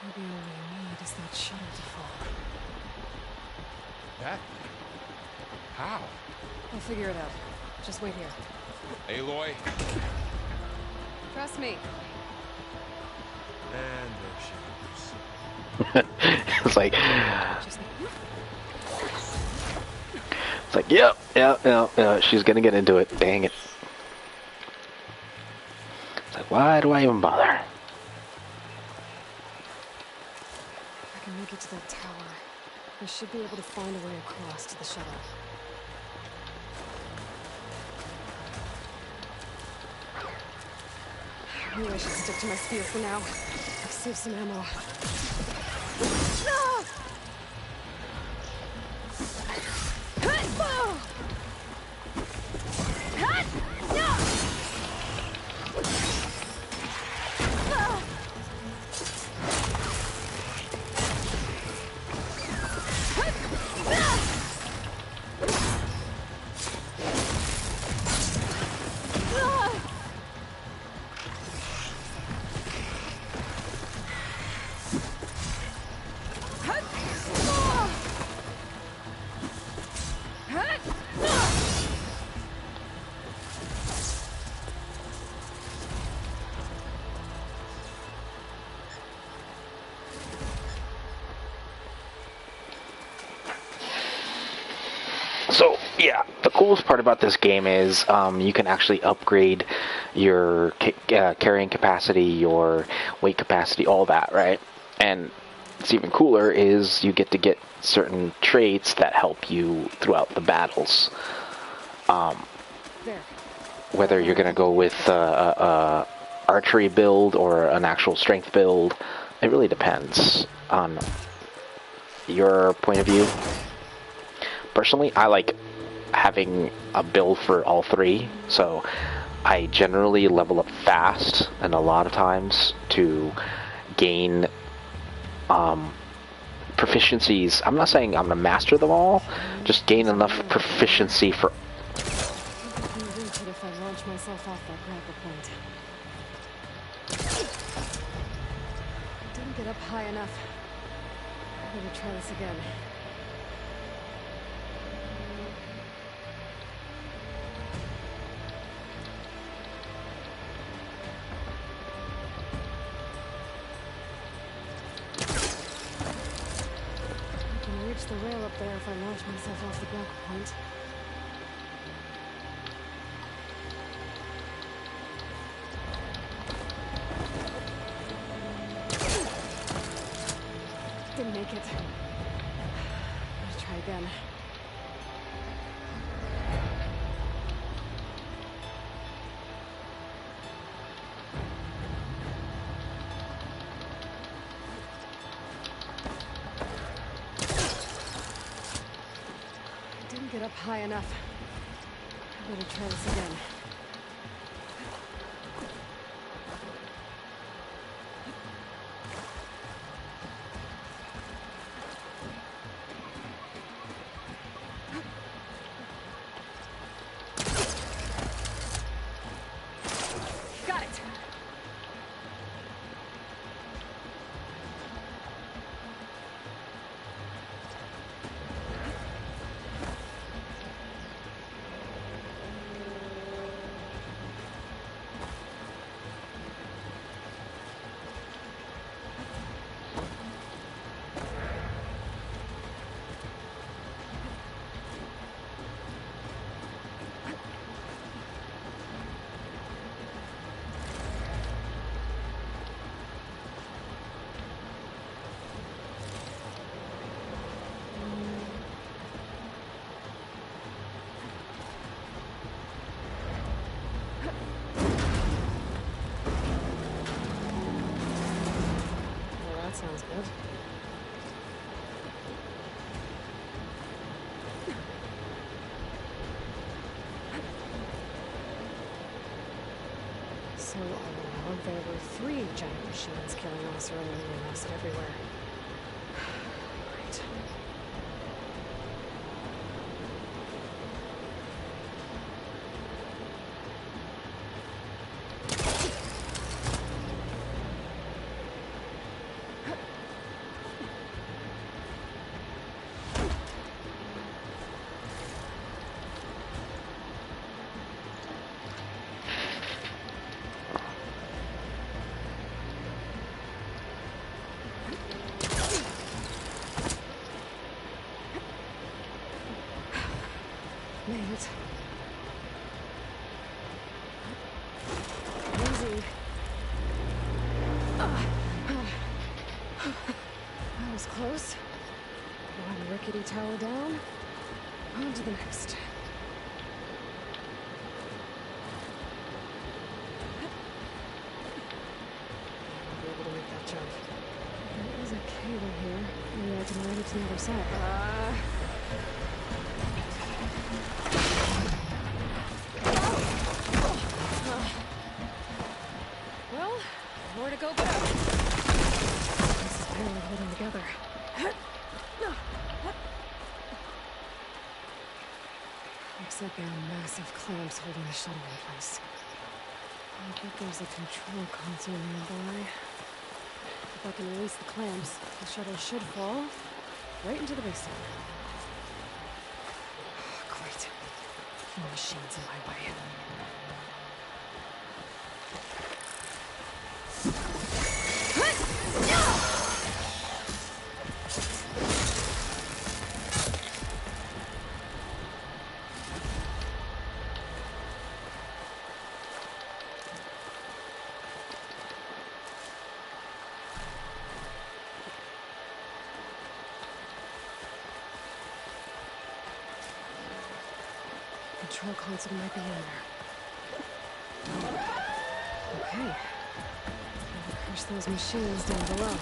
Maybe all we need is that shuttle to fall. That? How? I'll figure it out. Just wait here. Aloy. Trust me. And there she goes. It's like, yep, she's gonna get into it. Dang it. It's like, why do I even bother? I can make it to that tower. I should be able to find a way across to the shuttle. Maybe I should stick to my spear for now. Save some ammo. So, yeah, the coolest part about this game is you can actually upgrade your carrying capacity, your weight capacity, all that, right? And what's even cooler is you get to get certain traits that help you throughout the battles. Whether you're going to go with archery build or an actual strength build, it really depends on your point of view. Personally, I like having a build for all three, so I generally level up fast and a lot of times to gain proficiencies. I'm not saying I'm going to master them all, just gain enough proficiency for... If I launch myself off that grapple point. Didn't get up high enough. I better try this again. The rail up there if I launch myself off the grapple point. Didn't make it. Let's try again. Get up high enough. I better try this again. sounds good. So all along, there were 3 giant machines killing Oseram and the rest everywhere. Right. Made it. Easy. That was close. One rickety tower down. On to the next. I'll be able to make that jump. There is a cable here. Maybe I can ride it to the other side. Well, more to go but up. This is barely holding together. Looks like there are massive clamps holding the shuttle in place. I bet there's a control console nearby. If I can release the clamps, the shuttle should fall right into the basin. Great. More machines in my way. Control console might be in there. Okay. I'll crush those machines down below.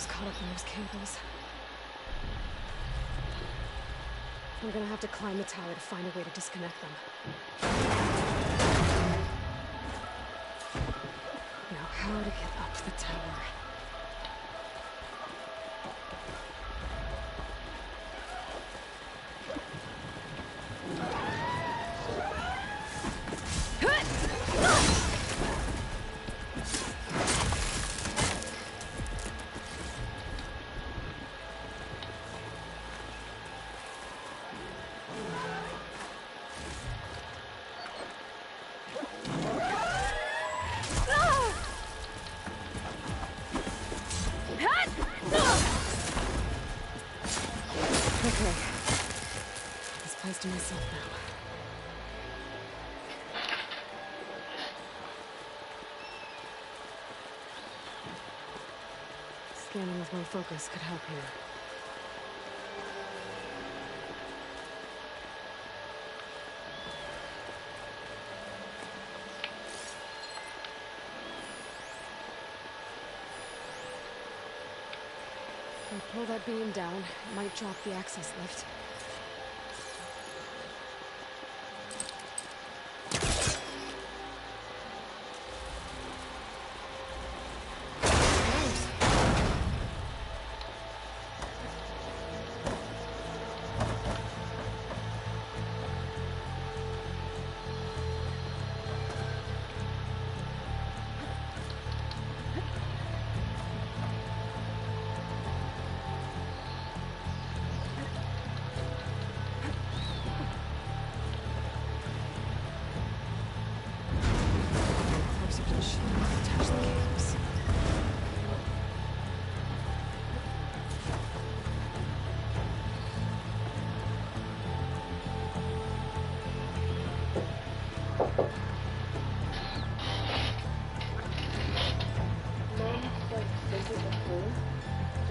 Caught up in those cables. I'm gonna have to climb the tower to find a way to disconnect them. Now, how to get up the tower? Okay. This place to myself now. Scanning with my focus could help here. If I pull that beam down, it might drop the access lift.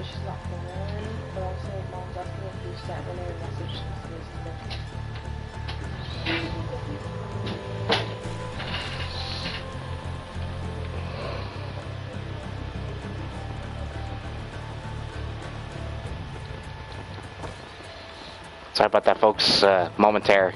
she's not home, but also mom's asking if you sent her a message since it is today. Sorry about that, folks. Momentary.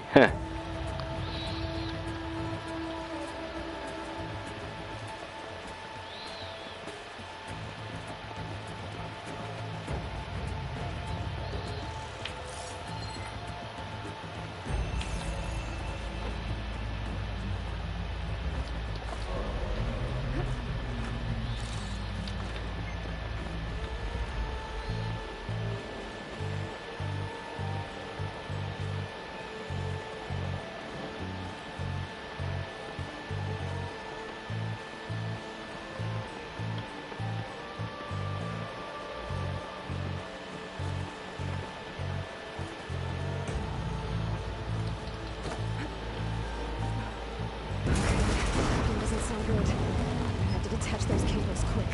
Detach those cables quick.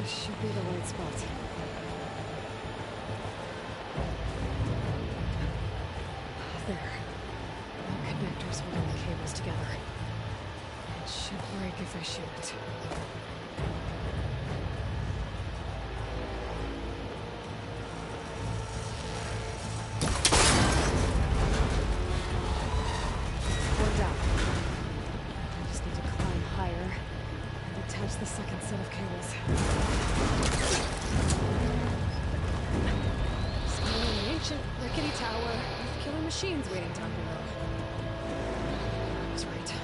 This should be the right spot. There. Connectors holding the cables together. It should break if I shoot it. One down. I just need to climb higher and attach the second set of cables. Still an ancient rickety tower with killer machines waiting down below. I was right.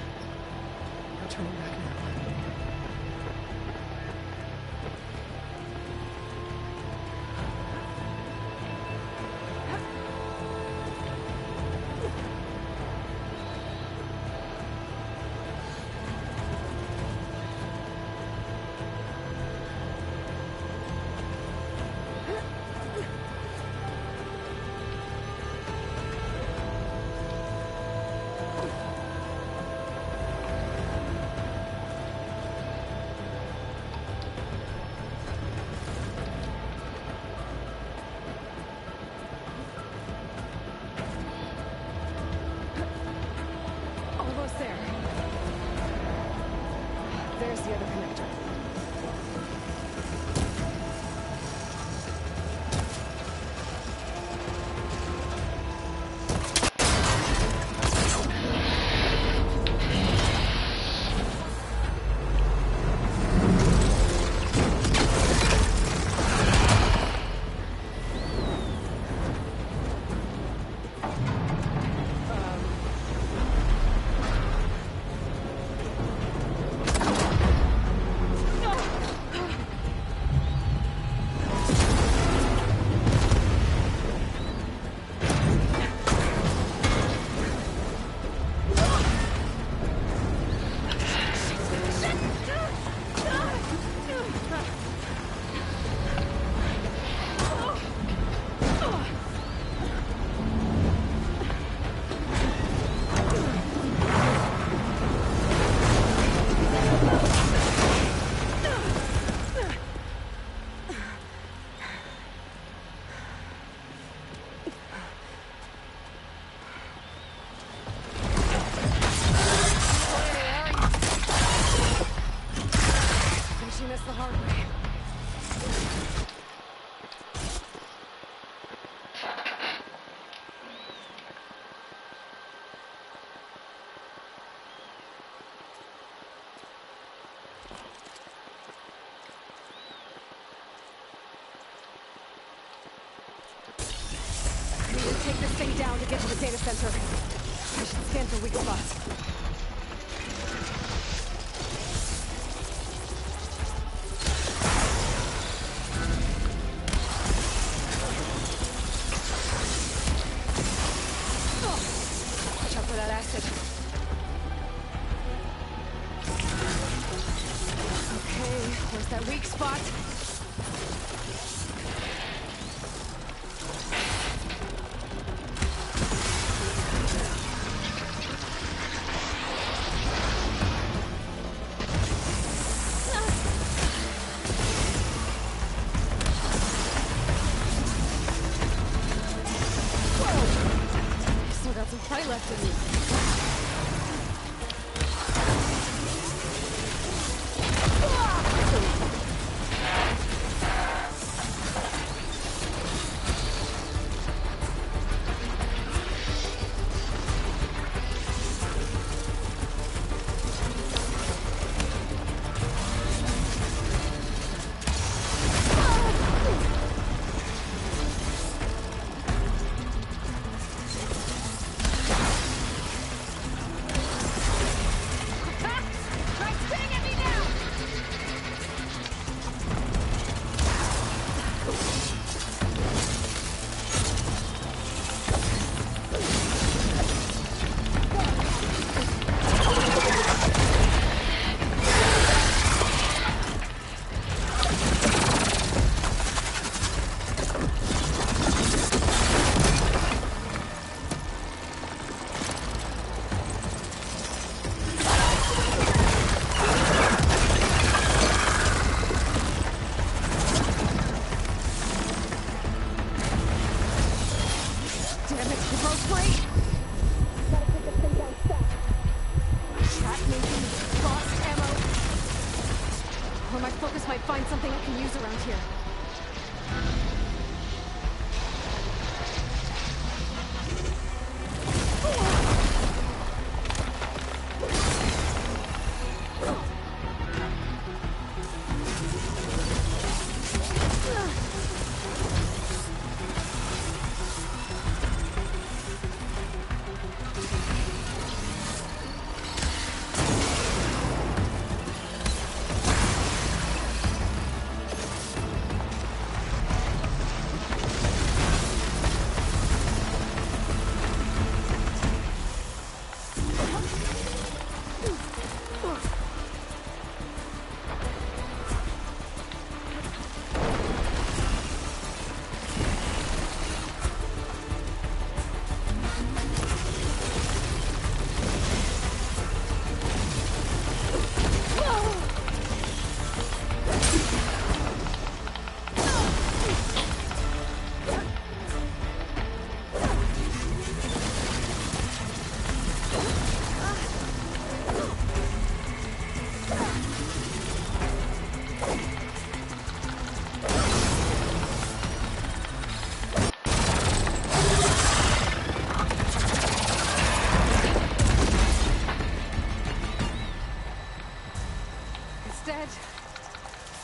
No turning back now. Almost there. There's the other connector. Finishing this the hard way. I need to take this thing down to get to the data center. I should scan for weak spots. Watch out for that acid. that weak spot. Still got some fight left in me.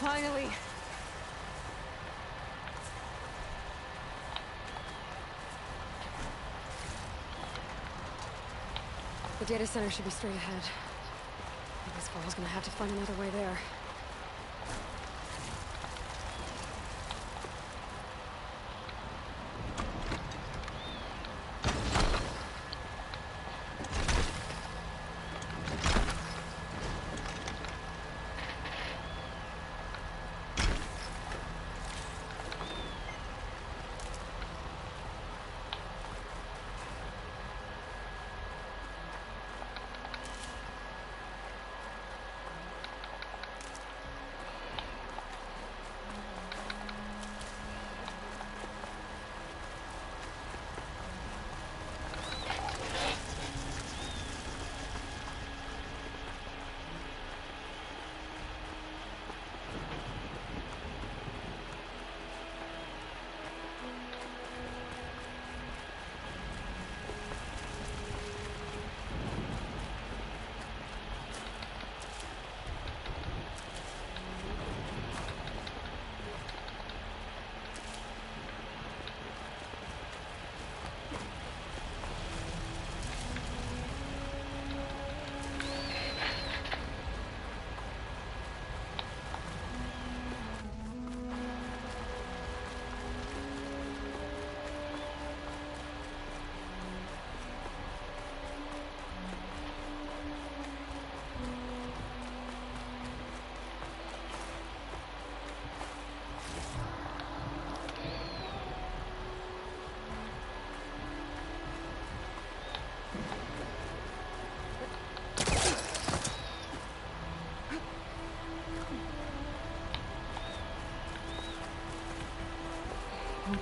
Finally. The data center should be straight ahead. I guess Varl's gonna have to find another way there.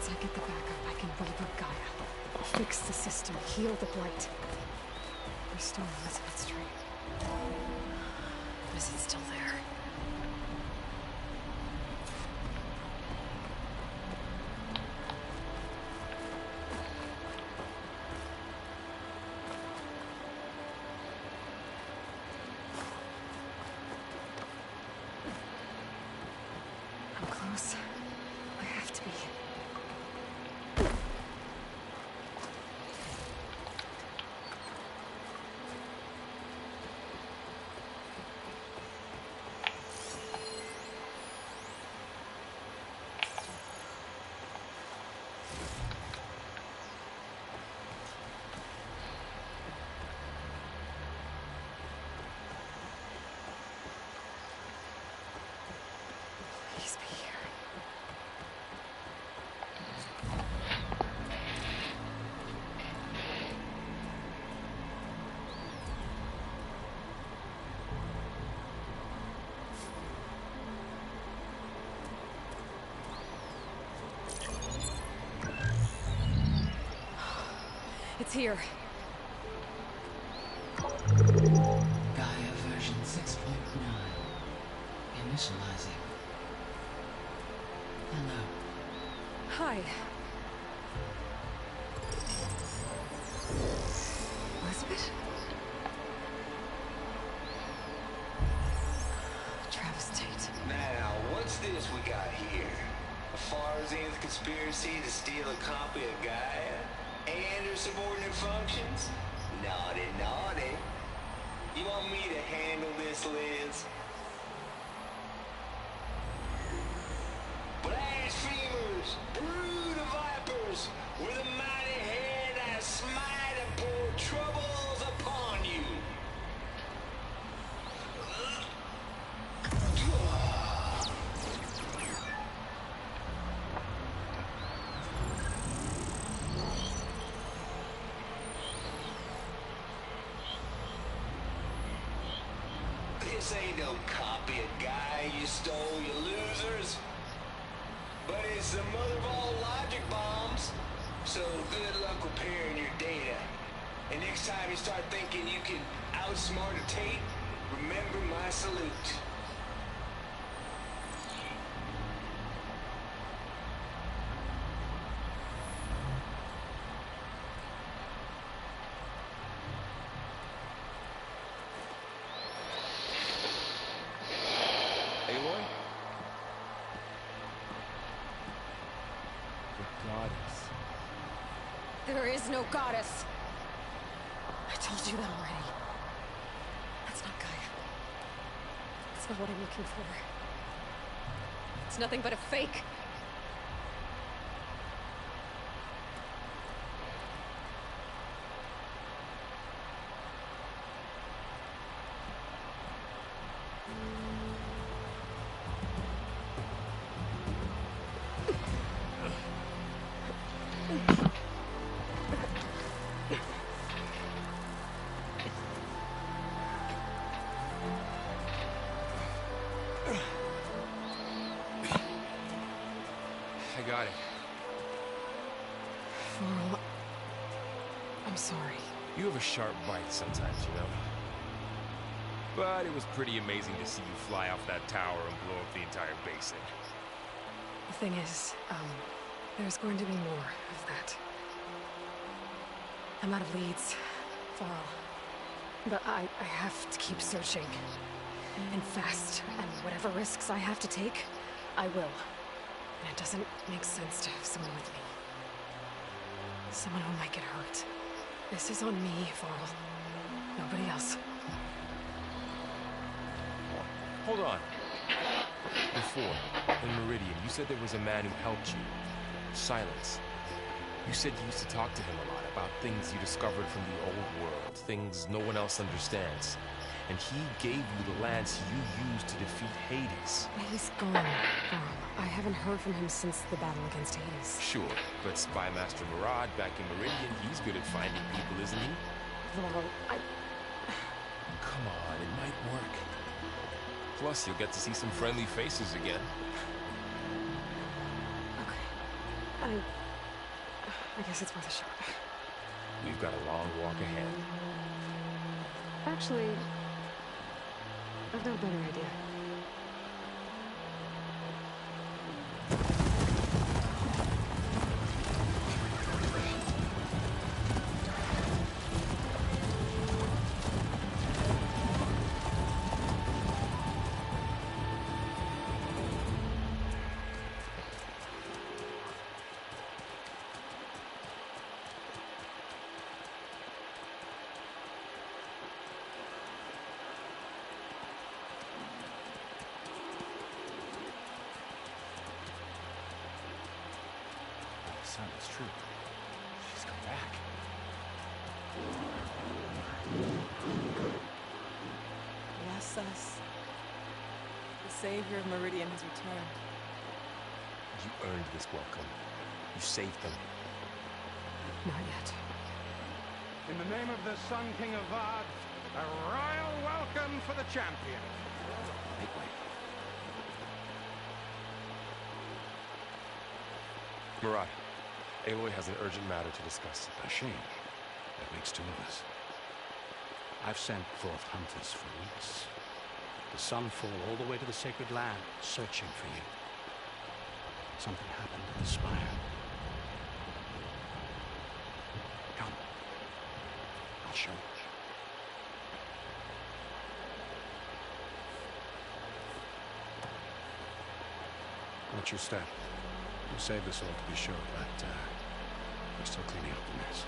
Once I get the backup, I can reboot Gaia. Fix the system, heal the blight. Restore Elizabeth's dream. Is it still there? I'm close. I have to be. Please be here. It's here. Gaia version 6.9. Initializing. Hello. Hi. Elizabeth? Travis Tate. Now, what's this we got here? A Farzian's conspiracy to steal a copy of Gaia? And her subordinate functions? Naughty, naughty. You want me to handle this, Liz? Blasphemers! Brood of vipers! With a mighty hand I smite and pour troubles upon you! This ain't no copy of Gaia you stole, you losers. But it's the mother of all logic bombs. So good luck repairing your data. And next time you start thinking you can outsmart a Tate, remember my salute. Aloy? The goddess. There is no goddess. I told you that already. That's not Gaia. That's not what I'm looking for. It's nothing but a fake. I got it. Varl, I'm sorry. You have a sharp bite sometimes, you know? But it was pretty amazing to see you fly off that tower and blow up the entire basin. The thing is, there's going to be more of that. I'm out of leads, Varl. But I have to keep searching. And fast. And whatever risks I have to take, I will. And it doesn't make sense to have someone with me. Someone who might get hurt. This is on me, Varl. Nobody else. Hold on. Before, in Meridian, you said there was a man who helped you. Silence. You said you used to talk to him a lot about things you discovered from the old world, things no one else understands. And he gave you the lance you used to defeat Hades. He's gone, Varl. I haven't heard from him since the battle against Hades. Sure, but Spy Master Murad back in Meridian, he's good at finding people, isn't he? Varl, Come on, it might work. Plus, you'll get to see some friendly faces again. Okay. I guess it's worth a shot. We've got a long walk ahead. Actually, I've got a better idea. Son, it's true. She's come back. Yes, us. The savior of Meridian has returned. You earned this welcome. You saved them. Not yet. In the name of the Sun King of Vard, a royal welcome for the champion. Make way. Murat, Aloy has an urgent matter to discuss. A shame. That makes two of us. I've sent forth hunters for weeks. The Sunfall all the way to the Sacred Land, searching for you. Something happened at the Spire. Come. I'll show you. Watch your step. We'll save this all to be sure, but we're still cleaning up the mess.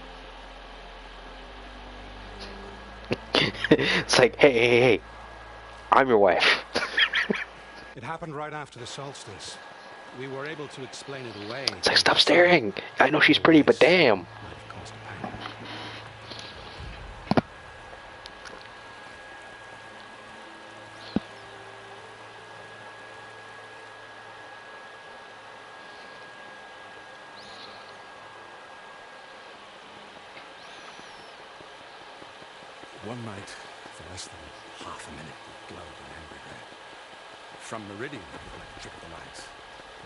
It's like, hey, I'm your wife. It happened right after the solstice. We were able to explain it away. It's like, stop staring. I know she's pretty, but damn. Might have caused a panic. One night, for less than half a minute, it glowed an angry red. From Meridian, the electric of the lights.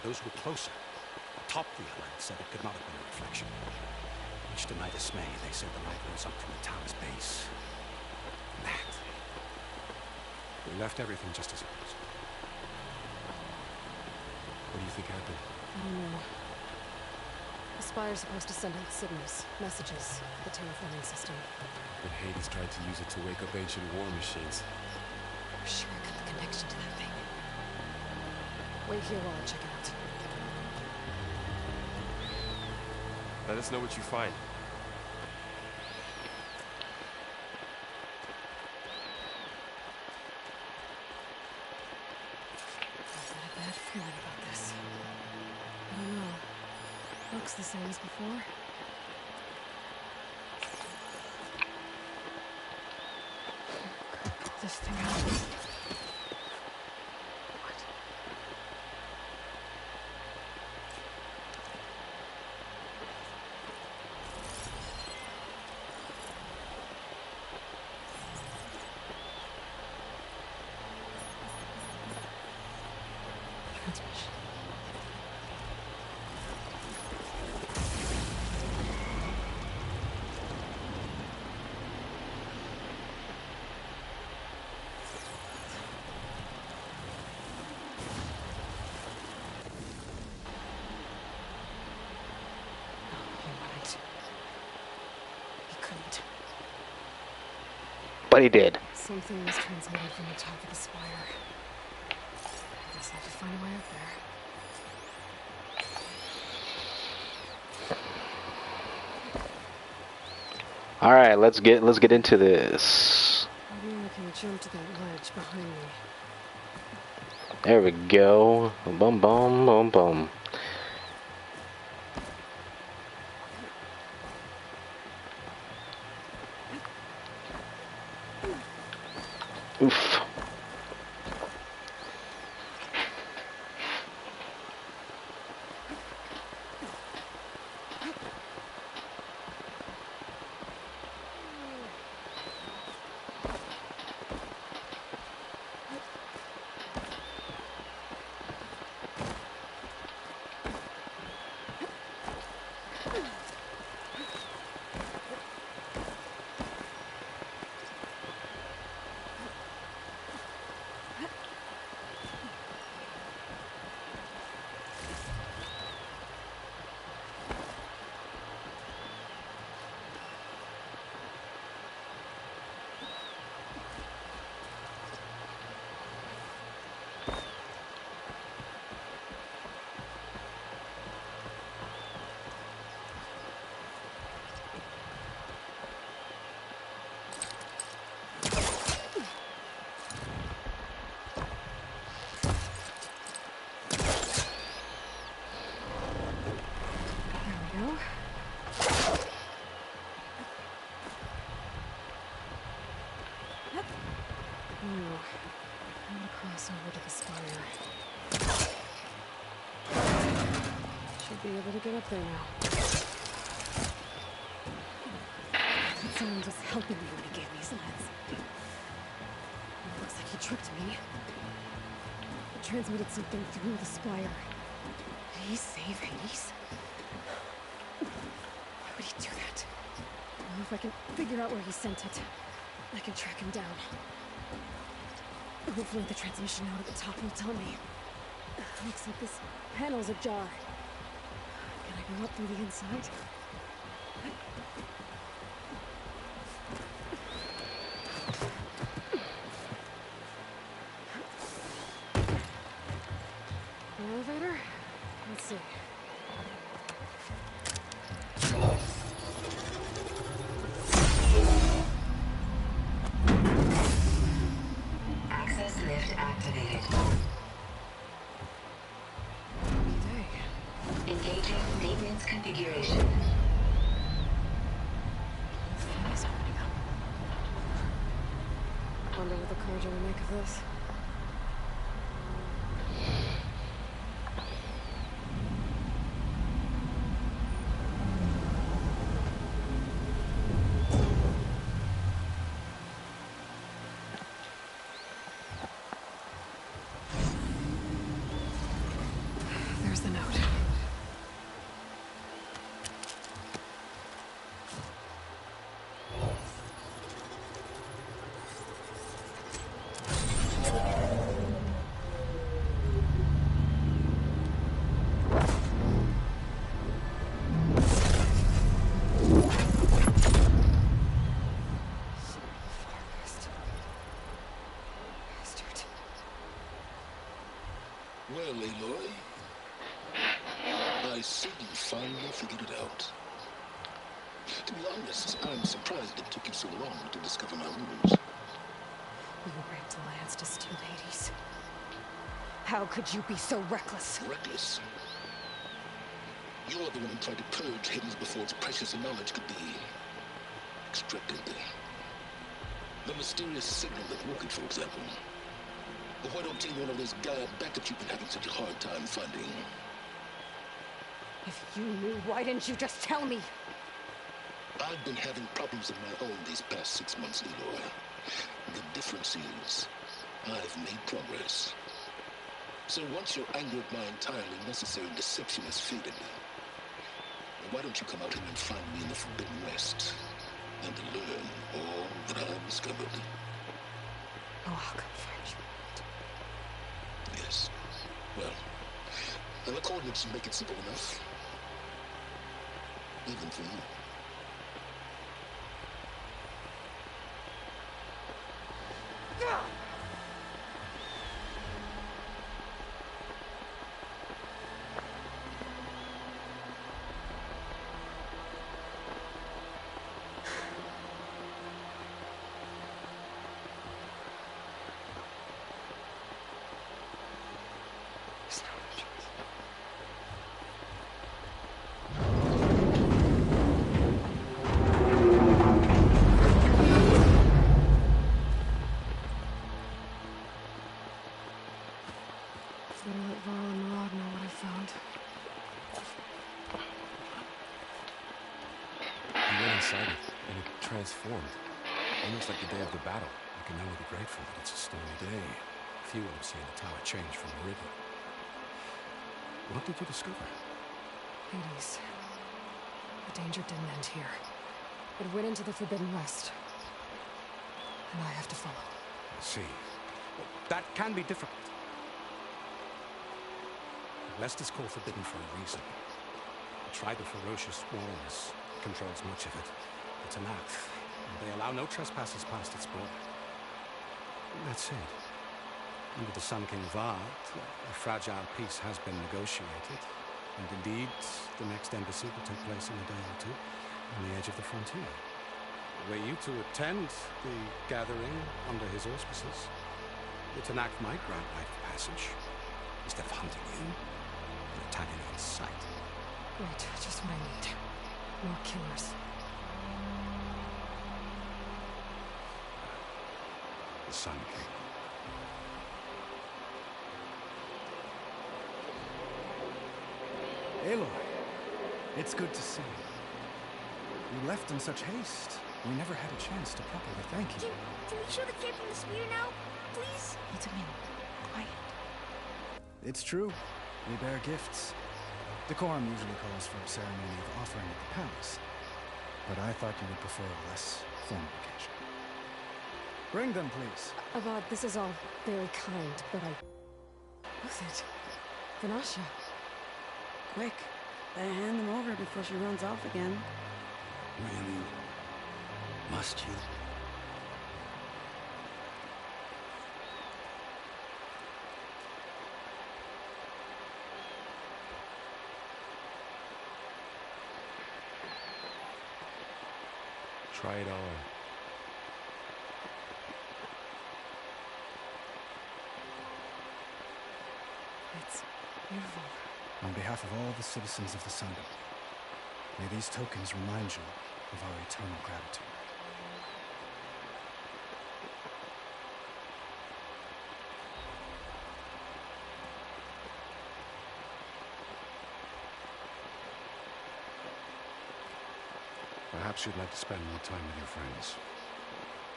Those who were closer, atop the alert, said it could not have been a reflection. Much to my dismay, they said the light rose up from the tower's base. And that. We left everything just as it was. What do you think happened? I don't know. The Spire's supposed to send out signals, messages, the terraforming system. But Hades tried to use it to wake up ancient war machines. I'm sure I got the connection to that thing. Wait here while I check it out. Let us know what you find. I've got a bad feeling about this. I don't know. Looks the same as before. Put this thing out. Transmission. But he did. Something was transmitted from the top of the spire. I guess I have to find a way up there. All right, let's get into this. Maybe I can jump to that ledge behind me. There we go. Bum bum bum bum. Oof. this over to the spire. Should be able to get up there now. Someone was helping me when he gave me his lens. It looks like he tricked me. It transmitted something through the spire. Did he save Hades? Why would he do that? Well, if I can figure out where he sent it, I can track him down. Hopefully the transmission node at the top will tell me. Looks like this panel's ajar. Can I go up through the inside? Elevator? Let's see. Access lift activated. Engaging maintenance configuration. It's opening up. Wonder what the Carja will make of this. There's the note. Well, Aloy, I see you finally figured it out. To be honest, I'm surprised it took you so long to discover my rules. You raped Lance to steal Hades. How could you be so reckless? Reckless? You're the one who tried to purge Hades before its precious knowledge could be extracted. The mysterious signal that woke it, for example. But why don't take one of those Gaia backups you've been having such a hard time finding? If you knew, why didn't you just tell me? I've been having problems of my own these past 6 months, Aloy. The difference is, I've made progress. So once your anger at my entirely necessary deception has faded, why don't you come out here and find me in the Forbidden West and learn all that I've discovered? Oh, I'll come find you. Yes. Well, and the coordinates make it simple enough. Even for you. Better let Varl and Marad know what I found. You went inside it, and it transformed. Almost like the day of the battle. You can only be grateful that it's a stormy day. Few will have seen the tower change from Meridian. What did you discover? Hades. The danger didn't end here. It went into the Forbidden West. And I have to follow. I see. That can be difficult. The West is called forbidden for a reason. The tribe of ferocious warriors controls much of it. It's an act, and they allow no trespassers past its border. That said, under the Sun King Vard, a fragile peace has been negotiated, and indeed, the next embassy will take place in a day or two on the edge of the frontier. Were you to attend the gathering under his auspices, the Tanakh might grant right of passage, instead of hunting you and attacking on sight. Right, just what I need. More killers. The Sun King. Aloy, it's good to see you. You left in such haste. We never had a chance to properly thank you. Can we show the kid from the spear now, please? Itamin, quiet. It's true. We bear gifts. Decorum usually calls for a ceremony of offering at the palace. But I thought you would prefer a less formal occasion. Bring them, please. Avad, this is all very kind, but I... Who's it? Vanasha. Quick, better hand them over before she runs off again. Really? Must you? Try it on. It's beautiful. On behalf of all the citizens of the Sundom, may these tokens remind you of our eternal gratitude. Perhaps you'd like to spend more time with your friends.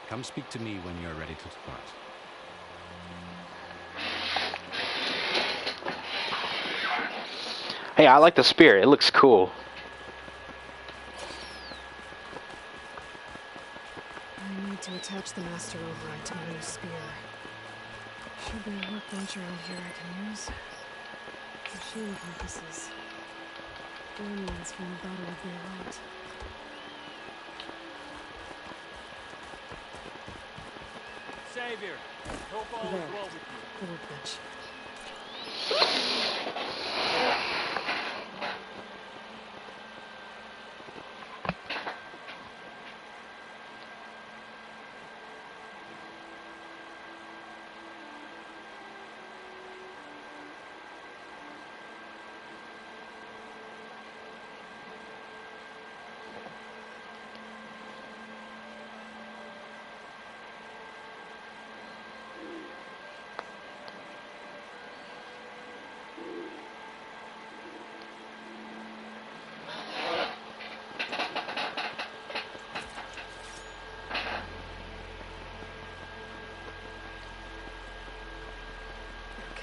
Come speak to me when you're ready to depart. Hey, I like the spear. It looks cool. I need to attach the master override to my new spear. Should be a workbench around here I can use. Machine compasses. Remains from the Battle of Beirut. Savior, hope all is well with you. The workbench.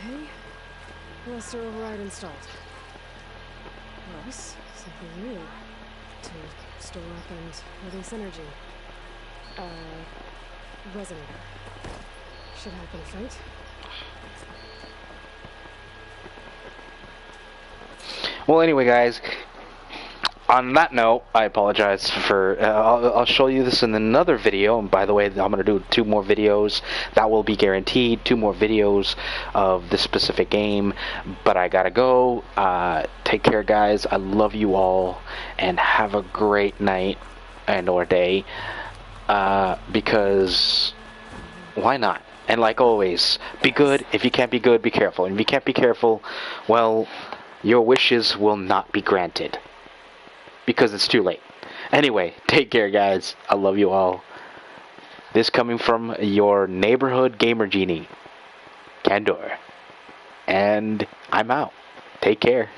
Okay. Master override installed. Plus, something new. To store up and release energy. Resonator. Should happen, right? Well, anyway, guys, on that note, I apologize for, I'll show you this in another video, and by the way, I'm going to do 2 more videos, that will be guaranteed, 2 more videos of this specific game, but I gotta go. Take care, guys, I love you all, and have a great night, and or day, because, why not? And like always, be good. If you can't be good, be careful, and if you can't be careful, well, your wishes will not be granted. Because it's too late. Anyway, take care, guys. I love you all. This coming from your neighborhood gamer genie, Kandor. And I'm out. Take care.